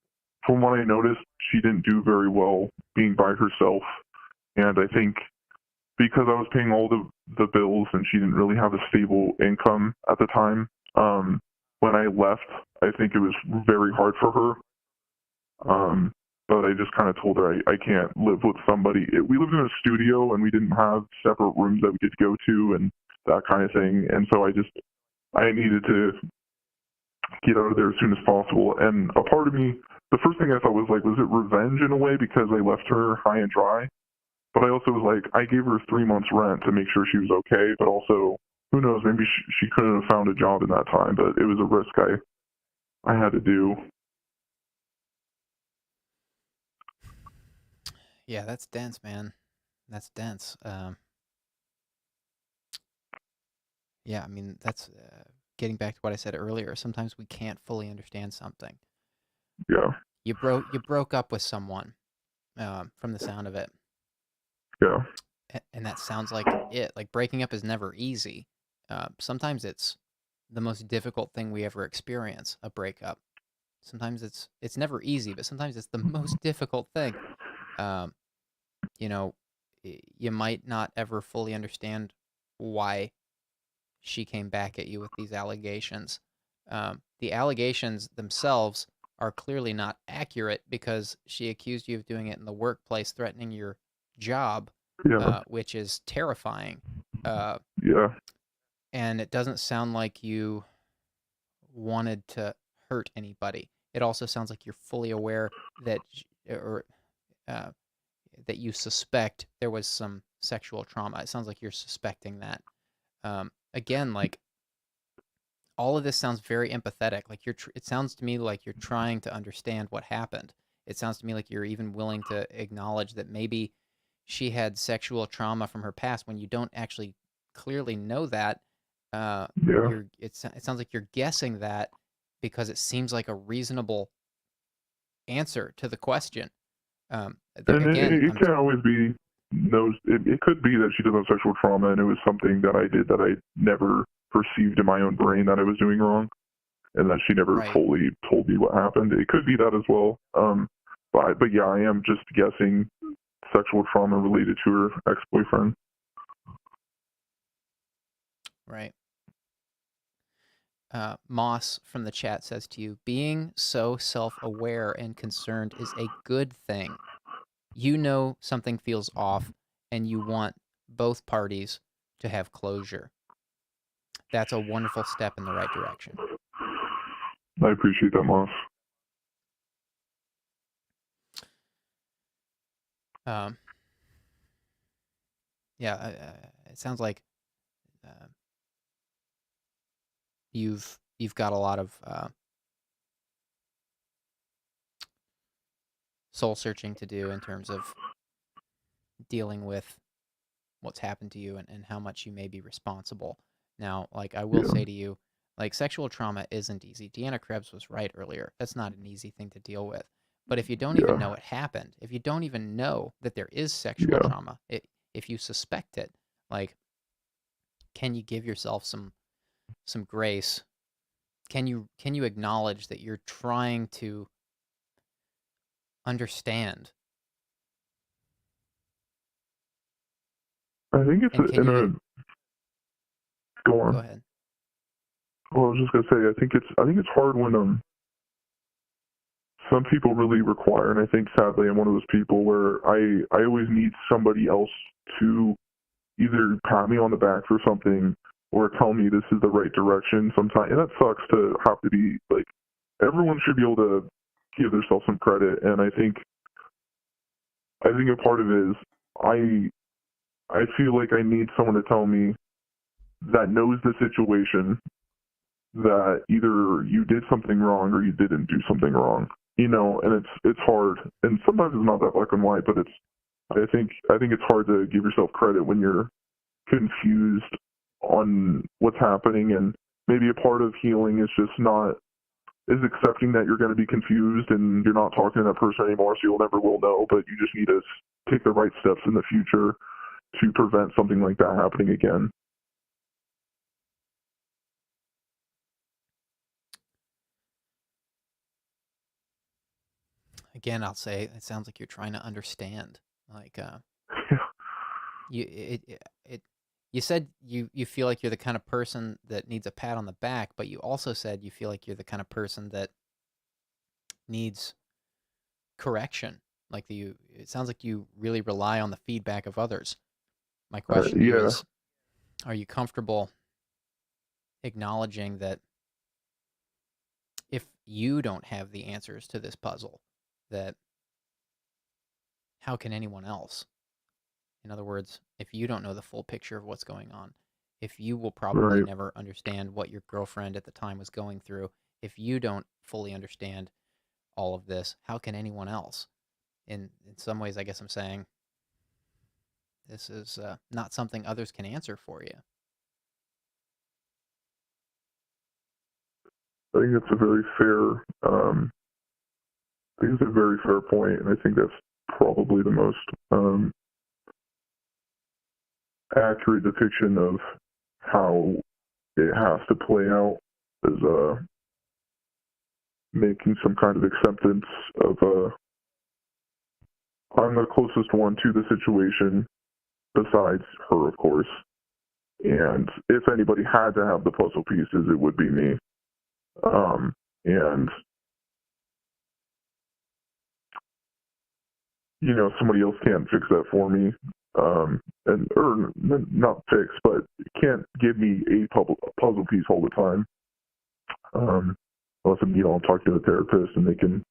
Speaker 3: from what I noticed, she didn't do very well being by herself. And I think because I was paying all the bills and she didn't really have a stable income at the time, when I left, I think it was very hard for her. But I just kind of told her I can't live with somebody. We lived in a studio and we didn't have separate rooms that we could go to and that kind of thing. And so I needed to get out of there as soon as possible. And a part of me, the first thing I thought was like, was it revenge in a way because I left her high and dry? But I also was like, I gave her 3 months rent to make sure she was okay. But also, who knows, maybe she couldn't have found a job in that time. But it was a risk I had to do.
Speaker 1: Yeah, that's dense, man. That's dense. Yeah, I mean, that's getting back to what I said earlier. Sometimes we can't fully understand something.
Speaker 3: Yeah.
Speaker 1: You broke up with someone, from the sound of it,
Speaker 3: Yeah.
Speaker 1: and that sounds like it. Like breaking up is never easy. Sometimes it's the most difficult thing we ever experience, a breakup. Sometimes it's never easy, but sometimes it's the most difficult thing. Um, you know, you might not ever fully understand why she came back at you with these allegations. The allegations themselves are clearly not accurate because she accused you of doing it in the workplace, threatening your job,
Speaker 3: Yeah.
Speaker 1: which is terrifying. Uh,
Speaker 3: Yeah.
Speaker 1: and it doesn't sound like you wanted to hurt anybody. It also sounds like you're fully aware that, or uh, that you suspect there was some sexual trauma. It sounds like you're suspecting that. Again, like all of this sounds very empathetic. Like it sounds to me like you're trying to understand what happened. It sounds to me like you're even willing to acknowledge that maybe she had sexual trauma from her past when you don't actually clearly know that.
Speaker 3: Yeah.
Speaker 1: It sounds like you're guessing that because it seems like a reasonable answer to the question.
Speaker 3: And
Speaker 1: Again,
Speaker 3: it can't always be it could be that she does have sexual trauma and it was something that I did that I never perceived in my own brain that I was doing wrong and that she never
Speaker 1: right.
Speaker 3: fully told me what happened. It could be that as well. But yeah, I am just guessing sexual trauma related to her ex-boyfriend.
Speaker 1: Right. Moss from the chat says to you, being so self-aware and concerned is a good thing. You know something feels off and you want both parties to have closure. That's a wonderful step in the right direction.
Speaker 3: I appreciate that, Moss.
Speaker 1: Yeah, it sounds like you've got a lot of soul searching to do in terms of dealing with what's happened to you and how much you may be responsible. Now, like I will
Speaker 3: Yeah.
Speaker 1: say to you, Like, sexual trauma isn't easy. Deanna Krebs was right earlier. That's not an easy thing to deal with. But if you don't even know
Speaker 3: Yeah.
Speaker 1: it happened, if you don't even know that there is sexual
Speaker 3: Yeah.
Speaker 1: trauma, if you suspect it, like, can you give yourself some grace? Can you acknowledge that you're trying to understand?
Speaker 3: I think it's
Speaker 1: And can
Speaker 3: in
Speaker 1: you
Speaker 3: a go
Speaker 1: go
Speaker 3: on.
Speaker 1: ahead?
Speaker 3: Well, I was just gonna say, I think it's hard when some people really require, and I think sadly I'm one of those people where I always need somebody else to either pat me on the back for something or tell me this is the right direction sometimes. And that sucks to have to be like, everyone should be able to give themselves some credit. And I think a part of it is I feel like I need someone to tell me that knows the situation that either you did something wrong or you didn't do something wrong. And it's hard. And sometimes it's not that black and white, but I think it's hard to give yourself credit when you're confused on what's happening. And maybe a part of healing is accepting that you're going to be confused and you're not talking to that person anymore, so you'll never will know, but you just need to take the right steps in the future to prevent something like that happening again.
Speaker 1: Again, I'll say it sounds like you're trying to understand. Like, you said you feel like you're the kind of person that needs a pat on the back, but you also said you feel like you're the kind of person that needs correction. Like, it sounds like you really rely on the feedback of others. My question to you
Speaker 3: Yeah.
Speaker 1: is, are you comfortable acknowledging that if you don't have the answers to this puzzle, that how can anyone else? In other words, if you don't know the full picture of what's going on, if you will probably
Speaker 3: Right.
Speaker 1: never understand what your girlfriend at the time was going through, if you don't fully understand all of this, how can anyone else? In some ways, I guess I'm saying this is not something others can answer for you.
Speaker 3: I think that's a very fair I think it's a very fair point, and I think that's probably the most accurate depiction of how it has to play out, is making some kind of acceptance of I'm the closest one to the situation besides her, of course. And if anybody had to have the puzzle pieces, it would be me. And somebody else can't fix that for me. And or not fix, but can't give me a puzzle piece all the time. Unless I'm talking to a therapist and they can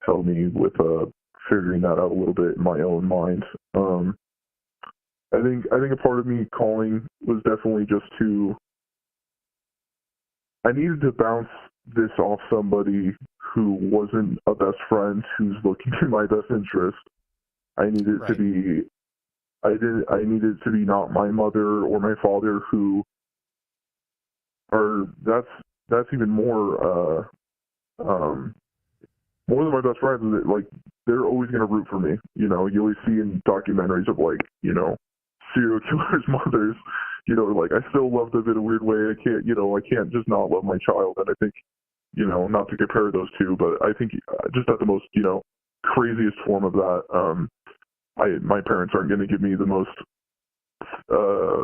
Speaker 3: help me with figuring that out a little bit in my own mind. I think a part of me calling was definitely just I needed to bounce this off somebody who wasn't a best friend who's looking in my best interest. I needed to
Speaker 1: Right.
Speaker 3: be I needed to be not my mother or my father who are that's even more than my best friends, is that like they're always gonna root for me. You always see in documentaries of serial killers' mothers, like I still love them in a weird way. I can't just not love my child. And I think, not to compare those two, but I think just at the most, craziest form of that, my parents aren't going to give me the most, uh,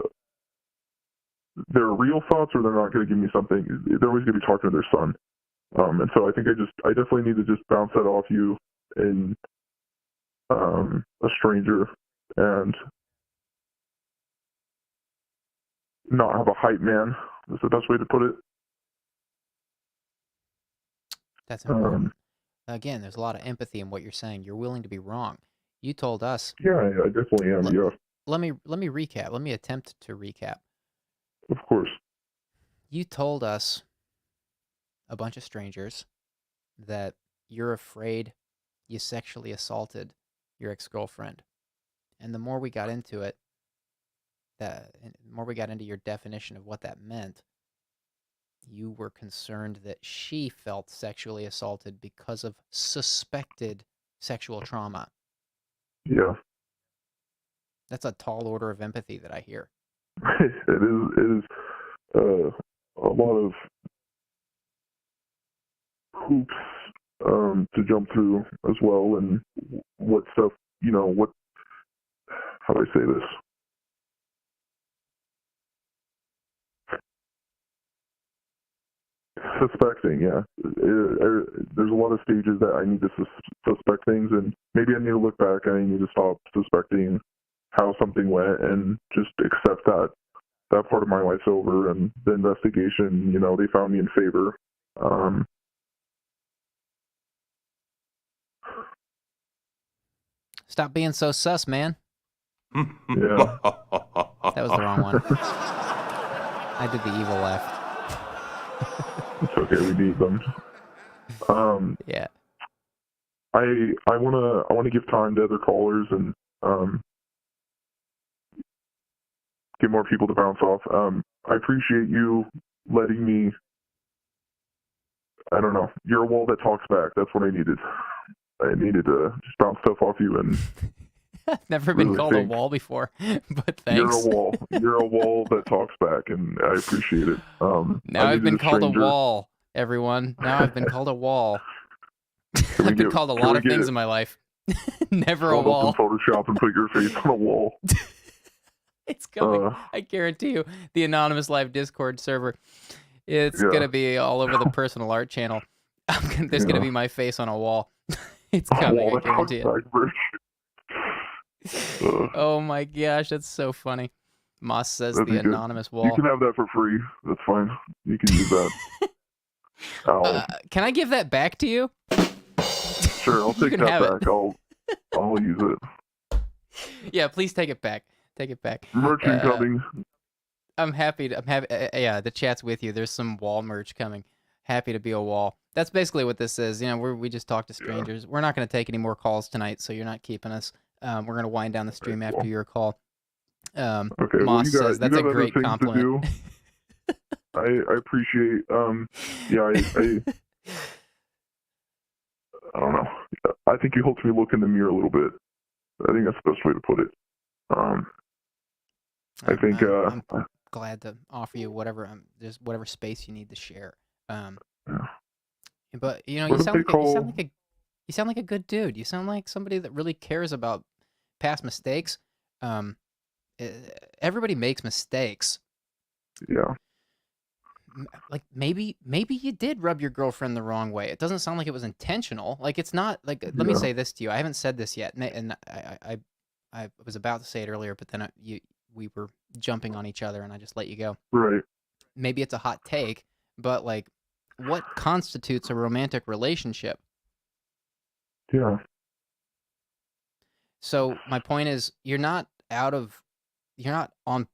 Speaker 3: their real thoughts, or they're not going to give me something. They're always going to be talking to their son. And so I think I definitely need to just bounce that off you in, a stranger, and not have a hype man. That's the best way to put it.
Speaker 1: That's
Speaker 3: Um,
Speaker 1: important. Again, there's a lot of empathy in what you're saying. You're willing to be wrong. You told us.
Speaker 3: yeah, I definitely am.
Speaker 1: Let,
Speaker 3: Yeah,
Speaker 1: let me recap. Let me attempt to recap.
Speaker 3: of course.
Speaker 1: You told us, a bunch of strangers, that you're afraid you sexually assaulted your ex-girlfriend. And the more we got into it, the more we got into your definition of what that meant, you were concerned that she felt sexually assaulted because of suspected sexual trauma.
Speaker 3: Yeah.
Speaker 1: That's a tall order of empathy that I hear.
Speaker 3: It is a lot of hoops to jump through as well, and what stuff, how do I say this? Suspecting, yeah. There's a lot of stages that I need to suspect things, and maybe I need to look back and I need to stop suspecting how something went and just accept that part of my life's over, and the investigation, they found me in favor.
Speaker 1: Stop being so sus, man.
Speaker 3: Yeah.
Speaker 1: That was the wrong one. I did the evil laugh.
Speaker 3: It's okay, we need them.
Speaker 1: Yeah.
Speaker 3: I wanna give time to other callers and get more people to bounce off. I appreciate you letting me. I don't know. You're a wall that talks back. That's what I needed. I needed to just bounce stuff off you, and
Speaker 1: I've never been called a wall before, but thanks.
Speaker 3: You're a wall. You're a wall that talks back, and I appreciate it.
Speaker 1: Now I've been called a wall, everyone. Now I've been called a wall. I've been called a lot of things in my life. Never a wall.
Speaker 3: Up in Photoshop and put your face on a wall.
Speaker 1: It's coming. I guarantee you. The Anonymous Live Discord server. It's going to be all over the personal art channel. There's going to be my face on a wall. It's coming, I guarantee it. Oh my gosh, that's so funny. Moss says the anonymous wall.
Speaker 3: You can have that for free. That's fine. You can use that.
Speaker 1: Can I give that back to you?
Speaker 3: Sure, I'll take that back. I'll use it.
Speaker 1: Yeah, please take it back. Take it back.
Speaker 3: Merch coming.
Speaker 1: I'm happy. Yeah, the chat's with you. There's some wall merch coming. Happy to be a wall. That's basically what this is. We just talk to strangers. Yeah. We're not going to take any more calls tonight, so you're not keeping us. We're going to wind down the stream after your call.
Speaker 3: Okay,
Speaker 1: Moss says that's a great compliment.
Speaker 3: I appreciate. I don't know. I think you helped me look in the mirror a little bit. I think that's the best way to put it. I think
Speaker 1: I'm glad to offer you whatever whatever space you need to share. But you sound like a good dude. You sound like somebody that really cares about past mistakes. Everybody makes mistakes.
Speaker 3: Yeah.
Speaker 1: Like maybe you did rub your girlfriend the wrong way. It doesn't sound like it was intentional. Like it's not like. Let me say this to you. I haven't said this yet, and I was about to say it earlier, but then we were jumping on each other, and I just let you go.
Speaker 3: Right.
Speaker 1: Maybe it's a hot take, but like, what constitutes a romantic relationship?
Speaker 3: Yeah.
Speaker 1: So my point is, you're not on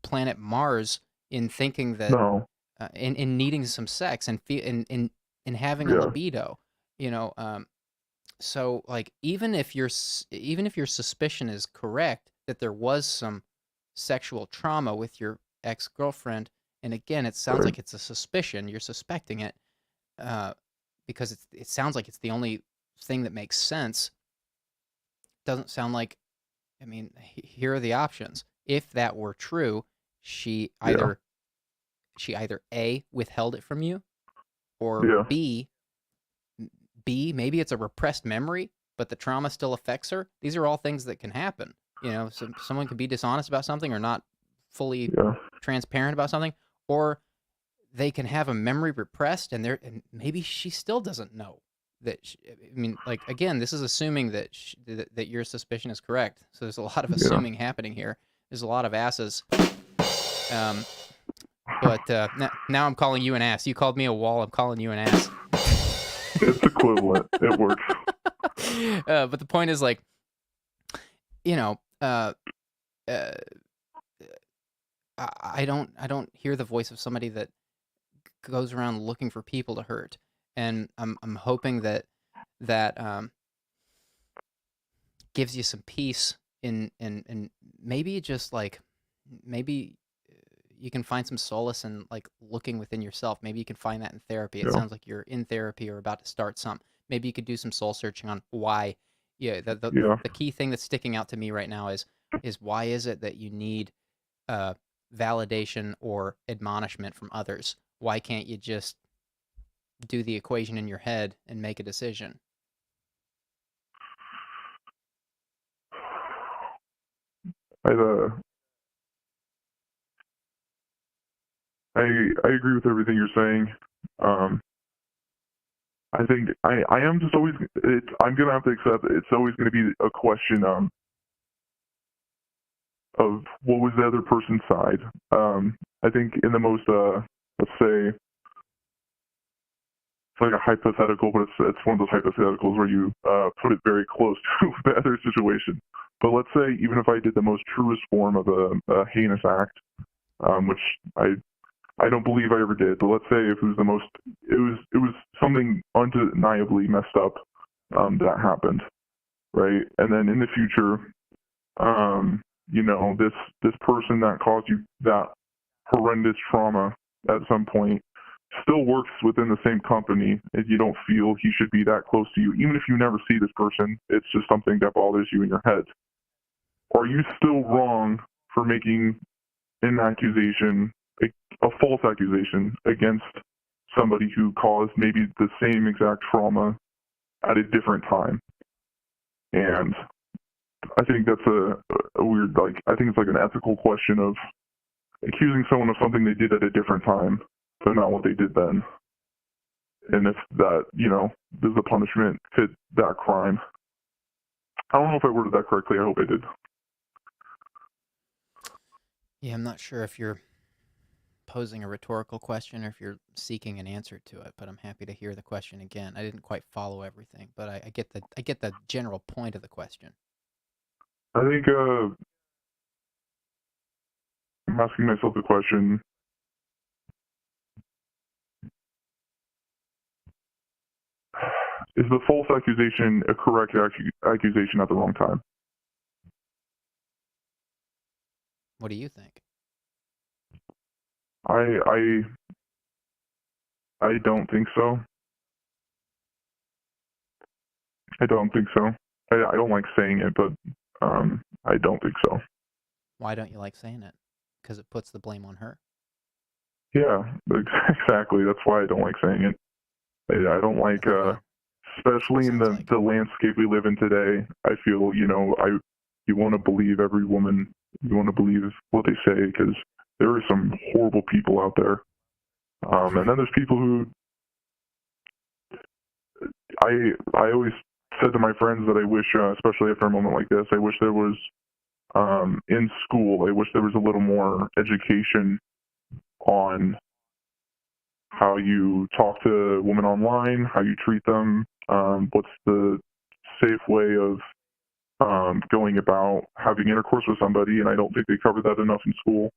Speaker 1: planet Mars in thinking that.
Speaker 3: No.
Speaker 1: In needing some sex and in having a libido, so like even if your suspicion is correct that there was some sexual trauma with your ex-girlfriend, and again it sounds like it's a suspicion, you're suspecting it, because it sounds like it's the only thing that makes sense. Doesn't sound like, I mean, here are the options. If that were true, she either A, withheld it from you, or B, maybe it's a repressed memory, but the trauma still affects her. These are all things that can happen. So someone can be dishonest about something or not fully transparent about something, or they can have a memory repressed, and maybe she still doesn't know that. Again, this is assuming that that your suspicion is correct. So there's a lot of assuming happening here. There's a lot of asses. But now I'm calling you an ass. You called me a wall. I'm calling you an ass.
Speaker 3: It's equivalent. It works.
Speaker 1: But the point is, like, I don't hear the voice of somebody that goes around looking for people to hurt, and I'm hoping that gives you some peace in maybe just like maybe you can find some solace in like looking within yourself. Maybe you can find that in therapy. It
Speaker 3: Yeah.
Speaker 1: sounds like you're in therapy or about to start some. Maybe you could do some soul searching on why. Yeah,
Speaker 3: Yeah.
Speaker 1: the key thing that's sticking out to me right now is why is it that you need uh, validation or admonishment from others? Why can't you just do the equation in your head and make a decision?
Speaker 3: I I I agree with everything you're saying. Um, I think I am just always I'm gonna have to accept it's always gonna be a question of what was the other person's side. I think in the most let's say it's like a hypothetical, but it's one of those hypotheticals where you put it very close to the other situation. But let's say even if I did the most truest form of a heinous act, which I don't believe I ever did, but let's say if it was the most, it was something undeniably messed up that happened, right? And then in the future, you know, this person that caused you that horrendous trauma at some point still works within the same company, and you don't feel he should be that close to you, even if you never see this person. It's just something that bothers you in your head. Are you still wrong for making an accusation, a false accusation against somebody who caused maybe the same exact trauma at a different time? And I think that's a weird, like, I think it's like an ethical question of accusing someone of something they did at a different time, but not what they did then. And if that, you know, does the punishment fit that crime? I don't know if I worded that correctly. I hope I did.
Speaker 1: Yeah, I'm not sure if you're posing a rhetorical question or if you're seeking an answer to it, but I'm happy to hear the question again. I didn't quite follow everything, but I get the general point of the question.
Speaker 3: I think I'm asking myself the question, is the false accusation a correct accusation at the wrong time?
Speaker 1: What do you think?
Speaker 3: I I don't think so. I don't think so. I don't like saying it, but I don't think so.
Speaker 1: Why don't you like saying it? Because it puts the blame on her.
Speaker 3: Yeah, exactly. That's why I don't like saying it. I don't like,
Speaker 1: That's what
Speaker 3: especially in
Speaker 1: sounds like.
Speaker 3: the landscape we live in today. I feel, you know, you want to believe every woman. You want to believe what they say because there are some horrible people out there. And then there's people who I always said to my friends that I wish, especially after a moment like this, I wish there was in school. I wish there was a little more education on how you talk to women online, how you treat them, what's the safe way of going about having intercourse with somebody, and I don't think they cover that enough in school.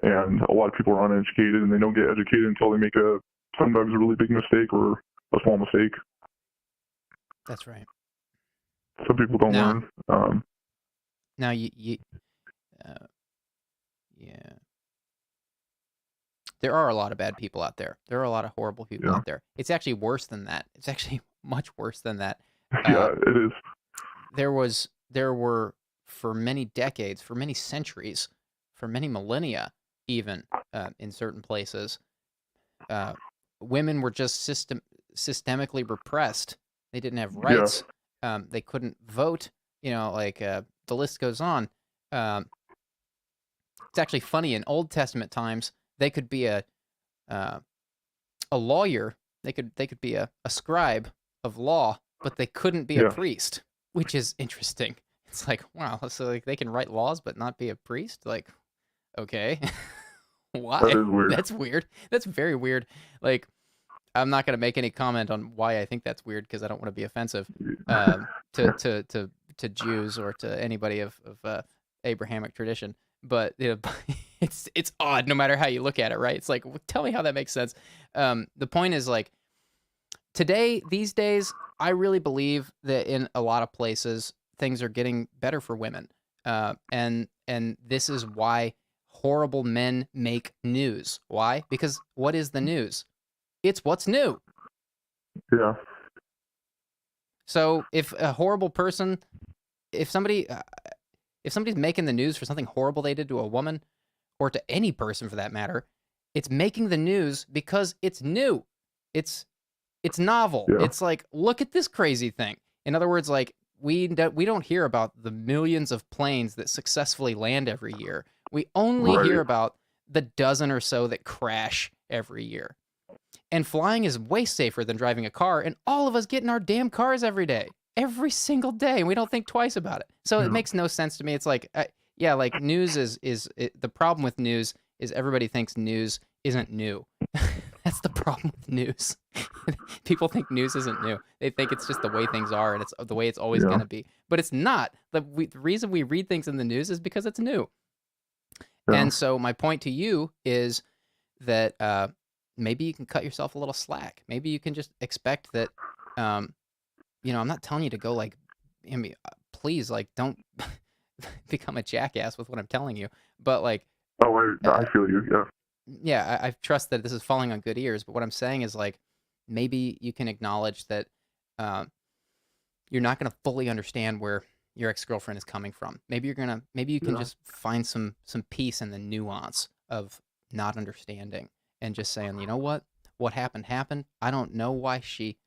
Speaker 3: And a lot of people are uneducated, and they don't get educated until they make sometimes a really big mistake or a small mistake.
Speaker 1: That's right.
Speaker 3: Some people don't
Speaker 1: Now,
Speaker 3: learn.
Speaker 1: now uh, yeah, there are a lot of bad people out there. There are a lot of horrible people
Speaker 3: Yeah,
Speaker 1: out there. It's actually worse than that. It's actually much worse than that. Uh,
Speaker 3: yeah, it is.
Speaker 1: there were for many decades, for many centuries, for many millennia, even in certain places, uh, women were just systemically repressed. They didn't have
Speaker 3: Yeah,
Speaker 1: rights. They couldn't vote. You know, like the list goes on. Um, it's actually funny in Old Testament times they could be uh, a lawyer. They could be a scribe of law, but they couldn't be a
Speaker 3: yeah,
Speaker 1: priest, which is interesting. It's like, wow, so like they can write laws but not be a priest? Like, okay.
Speaker 3: that
Speaker 1: Why?
Speaker 3: is weird.
Speaker 1: That's weird. That's very weird. Like, I'm not going to make any comment on why I think that's weird because I don't want to be offensive to, to to to Jews or to anybody of Abrahamic tradition. But you know, it's odd no matter how you look at it, right? It's like, tell me how that makes sense. The point is like these days, I really believe that in a lot of places things are getting better for women, and this is why horrible men make news. Why? Because what is the news? It's what's new.
Speaker 3: Yeah.
Speaker 1: So if a horrible person, if somebody's making the news for something horrible they did to a woman, or to any person for that matter, it's making the news because it's new. It's novel.
Speaker 3: Yeah.
Speaker 1: It's like, look at this crazy thing. In other words, like we don't hear about the millions of planes that successfully land every year. We only
Speaker 3: Right.
Speaker 1: hear about the dozen or so that crash every year. And flying is way safer than driving a car, and all of us get in our damn cars every day. Every single day, and we don't think twice about it. So it makes no sense to me. It's like, yeah, like news is the problem with news is everybody thinks news isn't new. That's the problem with news. People think news isn't new. They think it's just the way things are, and it's the way it's always going to be. But it's not. The reason we read things in the news is because it's new.
Speaker 3: Yeah.
Speaker 1: And so my point to you is that maybe you can cut yourself a little slack. Maybe you can just expect that, you know, I'm not telling you to go like, I mean, please, like, don't become a jackass with what I'm telling you. But like,
Speaker 3: Oh, I feel you. Yeah.
Speaker 1: yeah, I trust that this is falling on good ears. But what I'm saying is like, maybe you can acknowledge that you're not going to fully understand where your ex-girlfriend is coming from. Maybe you can just find some peace in the nuance of not understanding and just saying, you know what happened. I don't know why she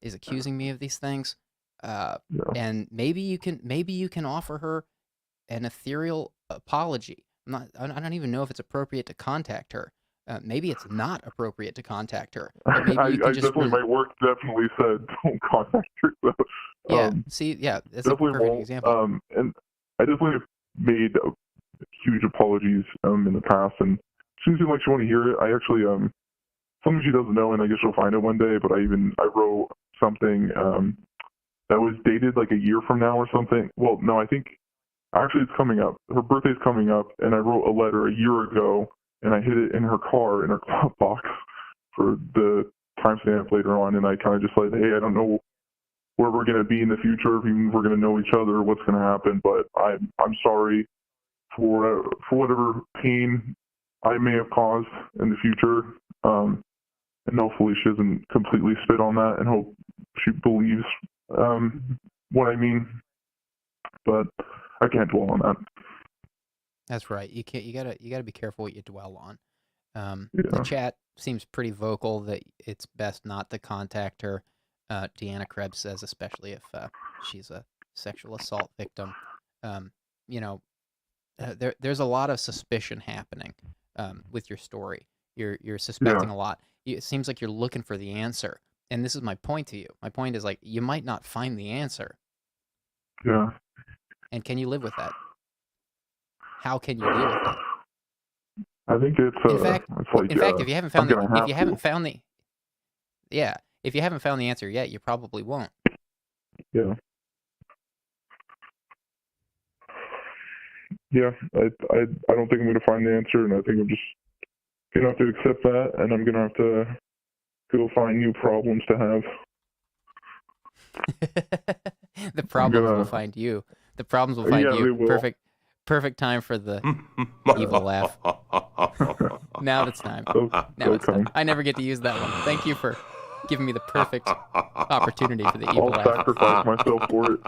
Speaker 1: is accusing me of these things. And maybe you can offer her an ethereal apology. I don't even know if it's appropriate to contact her. Maybe it's not appropriate to contact her. But maybe you can just
Speaker 3: definitely, my work definitely said don't contact her. So,
Speaker 1: yeah, that's a perfect example.
Speaker 3: And I definitely have made huge apologies in the past, and she seems like she want to hear it. I actually something she doesn't know, and I guess she'll find it one day. But I wrote something that was dated like a year from now or something. Well, no, I think actually it's coming up. Her birthday's coming up, and I wrote a letter a year ago, and I hid it in her car in her glove box for the timestamp later on. And I kind of just said, hey, I don't know where we're going to be in the future, if even we're going to know each other, what's going to happen, but I'm sorry for whatever pain I may have caused in the future. And hopefully she doesn't completely spit on that, and hope she believes what I mean. But I can't dwell on that.
Speaker 1: That's right. You gotta be careful what you dwell on. The chat seems pretty vocal that it's best not to contact her. Deanna Krebs says, especially if she's a sexual assault victim. You know, there's a lot of suspicion happening with your story. You're suspecting a lot. It seems like you're looking for the answer. And this is my point to you. My point is, like, you might not find the answer.
Speaker 3: Yeah.
Speaker 1: And can you live with that? How can you deal with that?
Speaker 3: I think it's
Speaker 1: in fact, if you haven't found the answer yet, you probably won't.
Speaker 3: Yeah. Yeah. I don't think I'm going to find the answer, and I think I'm just going to have to accept that, and I'm going to have to go find new problems to have.
Speaker 1: The problems will find you. The problems will find you. Perfect time for the evil laugh. Now it's time. Time. I never get to use that one. Thank you for giving me the perfect opportunity for the evil laugh.
Speaker 3: I'll sacrifice myself for it.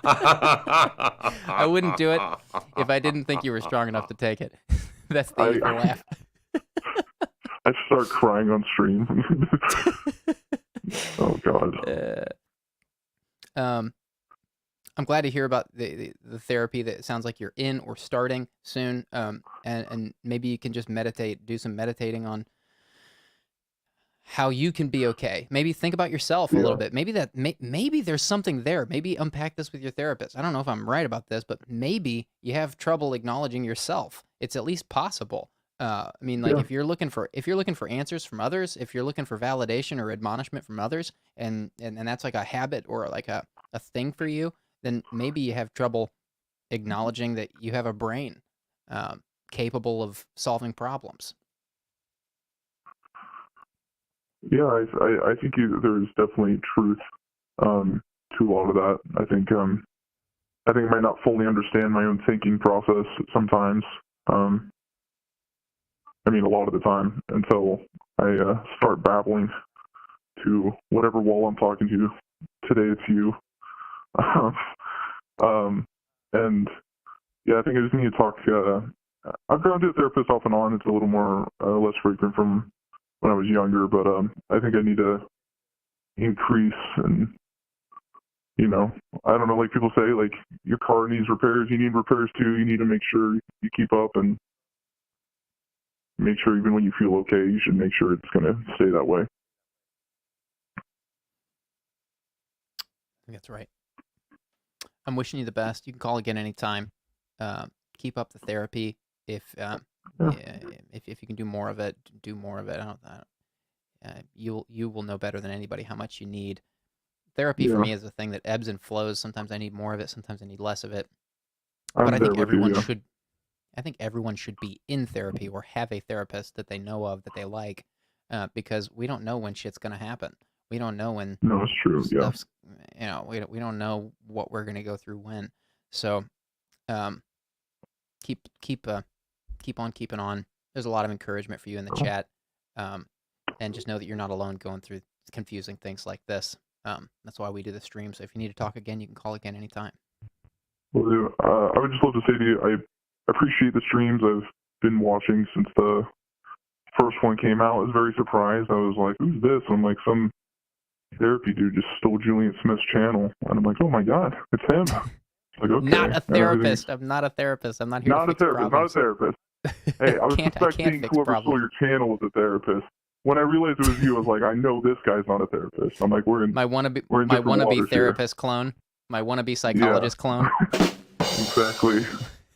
Speaker 1: I wouldn't do it if I didn't think you were strong enough to take it. That's the evil laugh.
Speaker 3: I start crying on stream. Oh God.
Speaker 1: I'm glad to hear about the therapy that it sounds like you're in or starting soon. And maybe you can just do some meditating on how you can be okay. Maybe think about yourself a little bit. Maybe there's something there. Maybe unpack this with your therapist. I don't know if I'm right about this, but maybe you have trouble acknowledging yourself. It's at least possible. I mean, like if you're looking for answers from others, if you're looking for validation or admonishment from others, and that's like a habit or like a thing for you, then maybe you have trouble acknowledging that you have a brain capable of solving problems.
Speaker 3: Yeah, I think there's definitely truth to a lot of that. I think I think I might not fully understand my own thinking process sometimes. I mean, a lot of the time, until I start babbling to whatever wall I'm talking to. Today it's you. And yeah, I think I just need to talk. I've gone to a therapist off and on. It's a little more less frequent from when I was younger, but I think I need to increase. And I don't know, like people say, like your car needs repairs, you need repairs too. You need to make sure you keep up and make sure even when you feel okay, you should make sure it's going to stay that way.
Speaker 1: I think that's right. I'm wishing you the best. You can call again anytime. Keep up the therapy. If you can do more of it, do more of it. You will know better than anybody how much you need. Therapy for me is a thing that ebbs and flows. Sometimes I need more of it. Sometimes I need less of it. But I think everyone should. I think everyone should be in therapy or have a therapist that they know of, that they like, because we don't know when shit's gonna happen. We don't know when.
Speaker 3: No, it's true.
Speaker 1: Stuff's, we don't know what we're gonna go through when. So, keep on keeping on. There's a lot of encouragement for you in the chat, and just know that you're not alone going through confusing things like this. That's why we do the stream. So if you need to talk again, you can call again anytime.
Speaker 3: Well, I would just love to say to you, I appreciate the streams. I've been watching since the first one came out. I was very surprised. I was like, who's this? I'm like, some therapy dude just stole Julian Smith's channel. And I'm like, oh my God, it's him. Like, okay.
Speaker 1: Not a therapist. I'm not a therapist. I'm not here to fix problems.
Speaker 3: Not a therapist. Hey, I was suspecting whoever stole your channel was a therapist. When I realized it was you, I was like, I know this guy's not a therapist. I'm like, we're in my
Speaker 1: wannabe therapist clone, my wannabe psychologist clone.
Speaker 3: Exactly.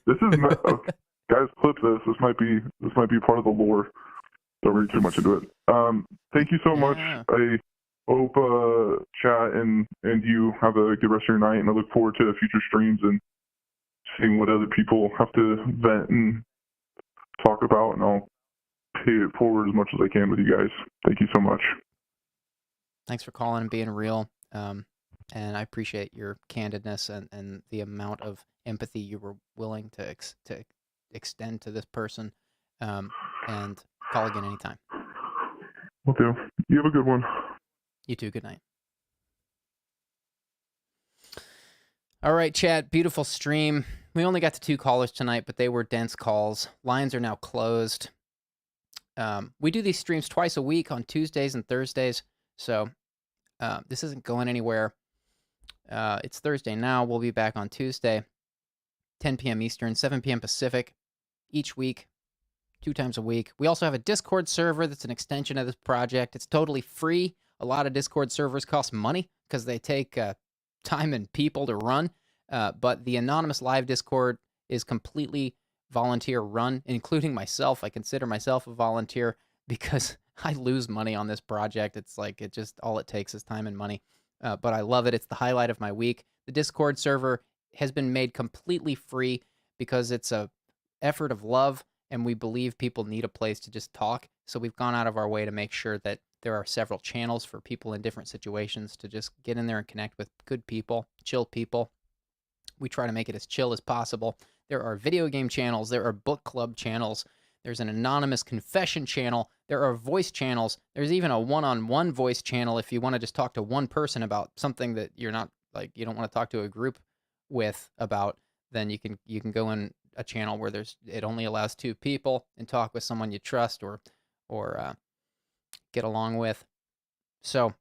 Speaker 3: This is not, guys, clip this. This might be part of the lore. Don't read too much into it. Thank you so much. I hope chat and you have a good rest of your night, and I look forward to future streams and seeing what other people have to vent and talk about, and I'll pay it forward as much as I can with you guys. Thank you so much.
Speaker 1: Thanks for calling and being real. And I appreciate your candidness and the amount of empathy you were willing to extend to this person. And call again anytime.
Speaker 3: Will do. You have a good one.
Speaker 1: You too. Good night. All right, chat. Beautiful stream. We only got to 2 callers tonight, but they were dense calls. Lines are now closed. We do these streams twice a week on Tuesdays and Thursdays, so this isn't going anywhere. It's Thursday now. We'll be back on Tuesday, 10 p.m. Eastern, 7 p.m. Pacific, each week, 2 times a week. We also have a Discord server that's an extension of this project. It's totally free. A lot of Discord servers cost money because they take time and people to run, but the Anonymous Live Discord is completely volunteer run, including myself. I consider myself a volunteer because I lose money on this project. It's like all it takes is time and money. But I love it. It's the highlight of my week. The Discord server has been made completely free because it's a effort of love, and we believe people need a place to just talk. So we've gone out of our way to make sure that there are several channels for people in different situations to just get in there and connect with good people, chill people. We try to make it as chill as possible. There are video game channels. There are book club channels. There's an anonymous confession channel. There are voice channels. There's even a one-on-one voice channel if you want to just talk to one person about something that you're not, like, you don't want to talk to a group with about, then you can go in a channel where it only allows 2 people and talk with someone you trust or get along with. So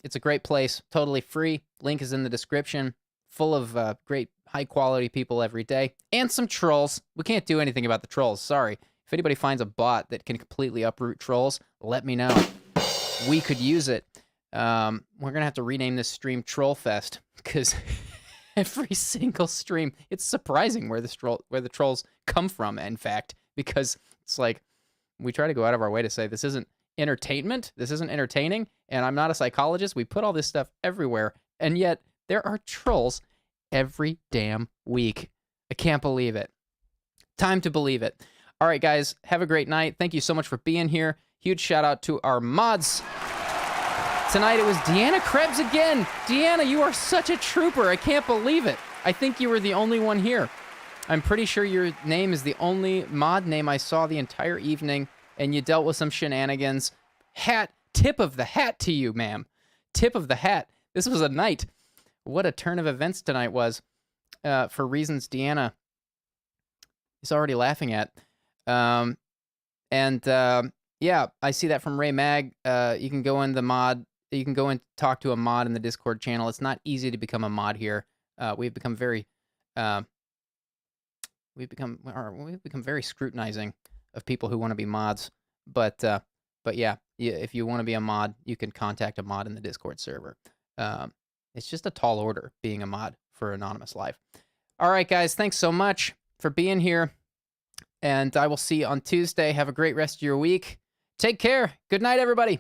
Speaker 1: it's a great place, totally free. Link is in the description. Full of great high-quality people every day. And some trolls. We can't do anything about the trolls, sorry. If anybody finds a bot that can completely uproot trolls, let me know. We could use it. We're going to have to rename this stream Troll Fest, because every single stream, it's surprising where the trolls come from, in fact, because it's like, we try to go out of our way to say, this isn't entertainment, this isn't entertaining, and I'm not a psychologist. We put all this stuff everywhere, and yet there are trolls every damn week. I can't believe it. Time to believe it. All right, guys, have a great night. Thank you so much for being here. Huge shout out to our mods. Tonight it was Deanna Krebs again. Deanna, you are such a trooper. I can't believe it. I think you were the only one here. I'm pretty sure your name is the only mod name I saw the entire evening, and you dealt with some shenanigans. Tip of the hat to you, ma'am. Tip of the hat. This was a night. What a turn of events tonight was, for reasons Deanna is already laughing at. Yeah, I see that from Ray Mag. You can go in the mod. You can go and talk to a mod in the Discord channel. It's not easy to become a mod here. We've become very scrutinizing of people who want to be mods. But yeah, if you want to be a mod, you can contact a mod in the Discord server. It's just a tall order being a mod for Anonymous Live. All right, guys, thanks so much for being here. And I will see you on Tuesday. Have a great rest of your week. Take care. Good night, everybody.